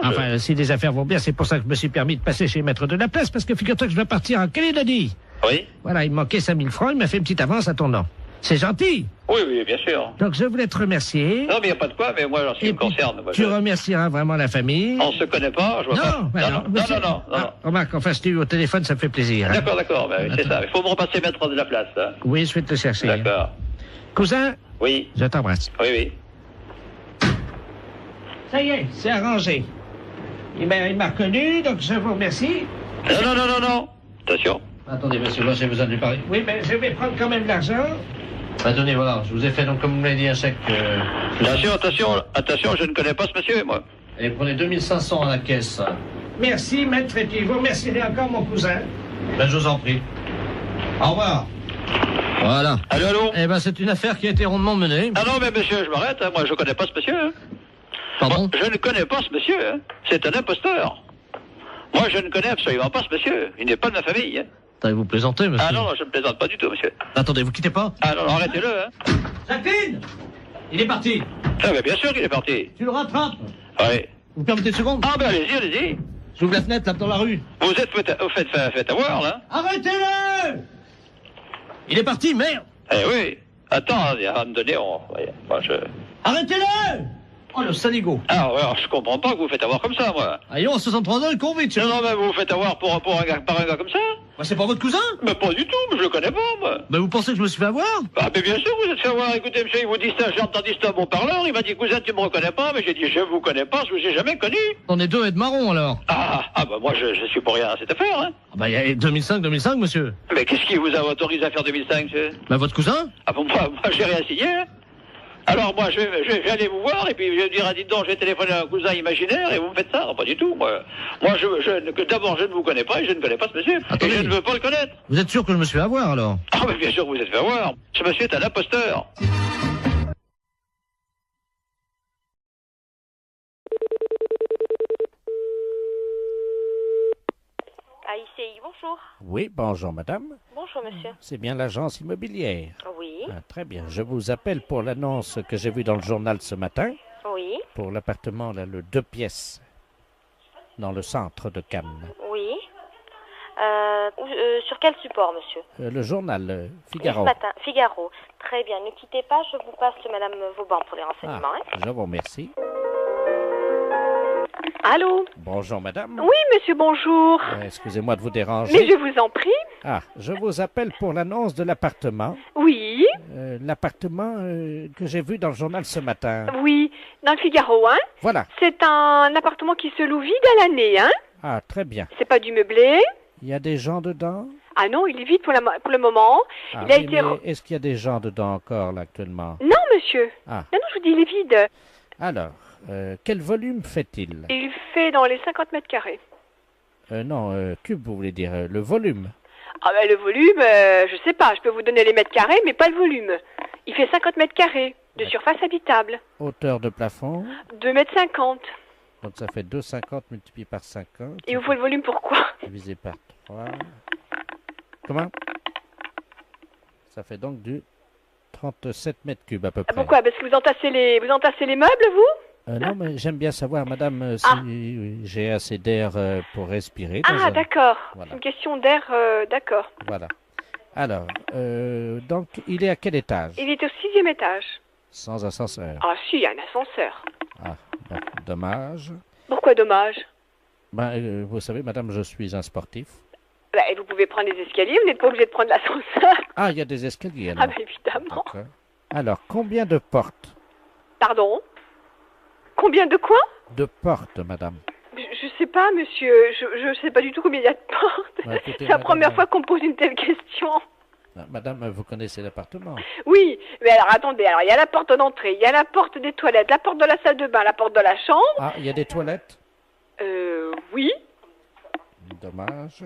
Enfin, si les affaires vont bien, c'est pour ça que je me suis permis de passer chez Maître de la Place, parce que figure-toi que je dois partir en Calédonie. Oui. Voilà, il me manquait 5 000 francs, il m'a fait une petite avance à ton nom. C'est gentil. Oui, bien sûr. Donc, je voulais te remercier. Non, mais il n'y a pas de quoi, mais moi, en ce qui me concerne... Moi, Tu remercieras vraiment la famille. On se connaît pas, je vois pas. Non. Remarque, enfin, si tu es au téléphone, ça me fait plaisir. Hein? D'accord, ben, c'est ça. Il faut me repasser Maître de la Place, là. Oui, je vais te chercher. D'accord. Cousin? Oui. Je t'embrasse. Oui. Ça y est, c'est arrangé. Il m'a reconnu, donc je vous remercie. Non. Attention. Attendez, monsieur, moi j'ai besoin de lui parler. Oui, mais je vais prendre quand même l'argent. Attendez, voilà, je vous ai fait donc, comme vous m'avez dit, un chèque... Attention, je ne connais pas ce monsieur, moi. Allez, prenez 2500 à la caisse. Merci, maître, et puis vous remercierez encore mon cousin. Ben, je vous en prie. Au revoir. Voilà. Allô? Eh ben, c'est une affaire qui a été rondement menée. Ah non, mais monsieur, je m'arrête, hein. Moi, je connais pas ce monsieur, hein. Pardon? Moi, je ne connais pas ce monsieur, hein. C'est un imposteur. Moi, je ne connais absolument pas ce monsieur. Il n'est pas de ma famille, hein. Attendez, vous plaisantez, monsieur? Ah non, je ne plaisante pas du tout, monsieur. Attendez, vous quittez pas? Ah non, arrêtez-le, hein. Jacqueline! Il est parti. Ah, mais bien sûr qu'il est parti. Tu le rattrapes. Oui. Vous me permettez une seconde? Ah, ben allez-y. J'ouvre la fenêtre, là, dans la rue. Vous êtes fait avoir, là. Arrêtez-le! Il est parti, merde! Eh oui. Attends, il va me donner... Arrêtez-le! Oh, le saligo. Ah, ouais, alors, je comprends pas que vous faites avoir comme ça, moi. Allons, 63 ans, le con vite. Non, mais vous vous faites avoir par un gars comme ça? Bah, c'est pas votre cousin? Mais pas du tout, mais je le connais pas, moi. Bah, vous pensez que je me suis fait avoir? Ah, mais bien sûr, vous êtes fait avoir. Écoutez, monsieur, il vous dit ça, j'ai entendu ça à mon parleur, il m'a dit, cousin, tu me reconnais pas, mais j'ai dit, je vous connais pas, je vous ai jamais connu. On est deux et de marron, alors. Ah, bah, moi, je suis pour rien à cette affaire, hein. Ah, bah, il y a 2005, monsieur. Mais qu'est-ce qui vous a autorisé à faire 2005, monsieur? Bah, votre cousin? Ah, bon, moi, j'ai rien signé, hein. Alors moi, je vais aller vous voir et puis je vais dire, dites donc, je vais téléphoner à un cousin imaginaire et vous me faites ça. Pas du tout, moi. Moi, d'abord, je ne vous connais pas et je ne connais pas ce monsieur. Attendez. Et je ne veux pas le connaître. Vous êtes sûr que je me suis fait avoir, alors? Ah, mais bien sûr que vous êtes fait avoir. Ce monsieur est un imposteur. AICI, bonjour. Oui, bonjour madame. Bonjour monsieur. C'est bien l'agence immobilière. Oui. Ah, très bien. Je vous appelle pour l'annonce que j'ai vue dans le journal ce matin. Oui. Pour l'appartement, là, le 2 pièces, dans le centre de Cannes. Oui. Sur quel support, monsieur? Le journal Figaro. Ce matin, Figaro. Très bien. Ne quittez pas, je vous passe madame Vauban pour les renseignements. Ah, je vous remercie. Allô? Bonjour madame. Oui, monsieur, bonjour. Excusez-moi de vous déranger. Mais je vous en prie. Ah, je vous appelle pour l'annonce de l'appartement. Oui. L'appartement que j'ai vu dans le journal ce matin. Oui, dans le Figaro, hein? Voilà. C'est un appartement qui se loue vide à l'année, hein? Ah, très bien. C'est pas du meublé? Il y a des gens dedans? Ah non, il est vide pour le moment. Ah, il a oui, été... mais est-ce qu'il y a des gens dedans encore, là, actuellement? Non, monsieur. Ah. Non, je vous dis, il est vide. Alors, quel volume fait-il? Il fait dans les 50 mètres carrés. Non, cube, vous voulez dire, le volume? Ah ben le volume, je sais pas, je peux vous donner les mètres carrés, mais pas le volume. Il fait 50 mètres carrés de surface habitable. Hauteur de plafond? 2,50 mètres. Donc ça fait 2,50 multiplié par 50. Et vous faut le volume pourquoi? Divisé par 3. Comment? Ça fait donc du 37 mètres cubes à peu près. Pourquoi? Parce que vous entassez les meubles, vous? Non, mais j'aime bien savoir, madame, si j'ai assez d'air pour respirer. Ah, d'accord. Voilà. C'est une question d'air, d'accord. Voilà. Alors, donc, il est à quel étage? Il est au 6e étage. Sans ascenseur. Ah, si, il y a un ascenseur. Ah, bon, dommage. Pourquoi dommage? Ben, vous savez, madame, je suis un sportif. Ben, vous pouvez prendre les escaliers, vous n'êtes pas obligé de prendre l'ascenseur. Ah, il y a des escaliers, alors. Ah, ben, évidemment. Alors, combien de portes? Pardon? Combien de quoi? De portes, madame. Je sais pas, monsieur. Je sais pas du tout combien il y a de portes. Bah, écoutez, C'est la madame, première fois qu'on me pose une telle question. Madame, vous connaissez l'appartement. Oui, mais alors attendez. Alors il y a la porte d'entrée, il y a la porte des toilettes, la porte de la salle de bain, la porte de la chambre. Ah, il y a des toilettes? Oui. Dommage.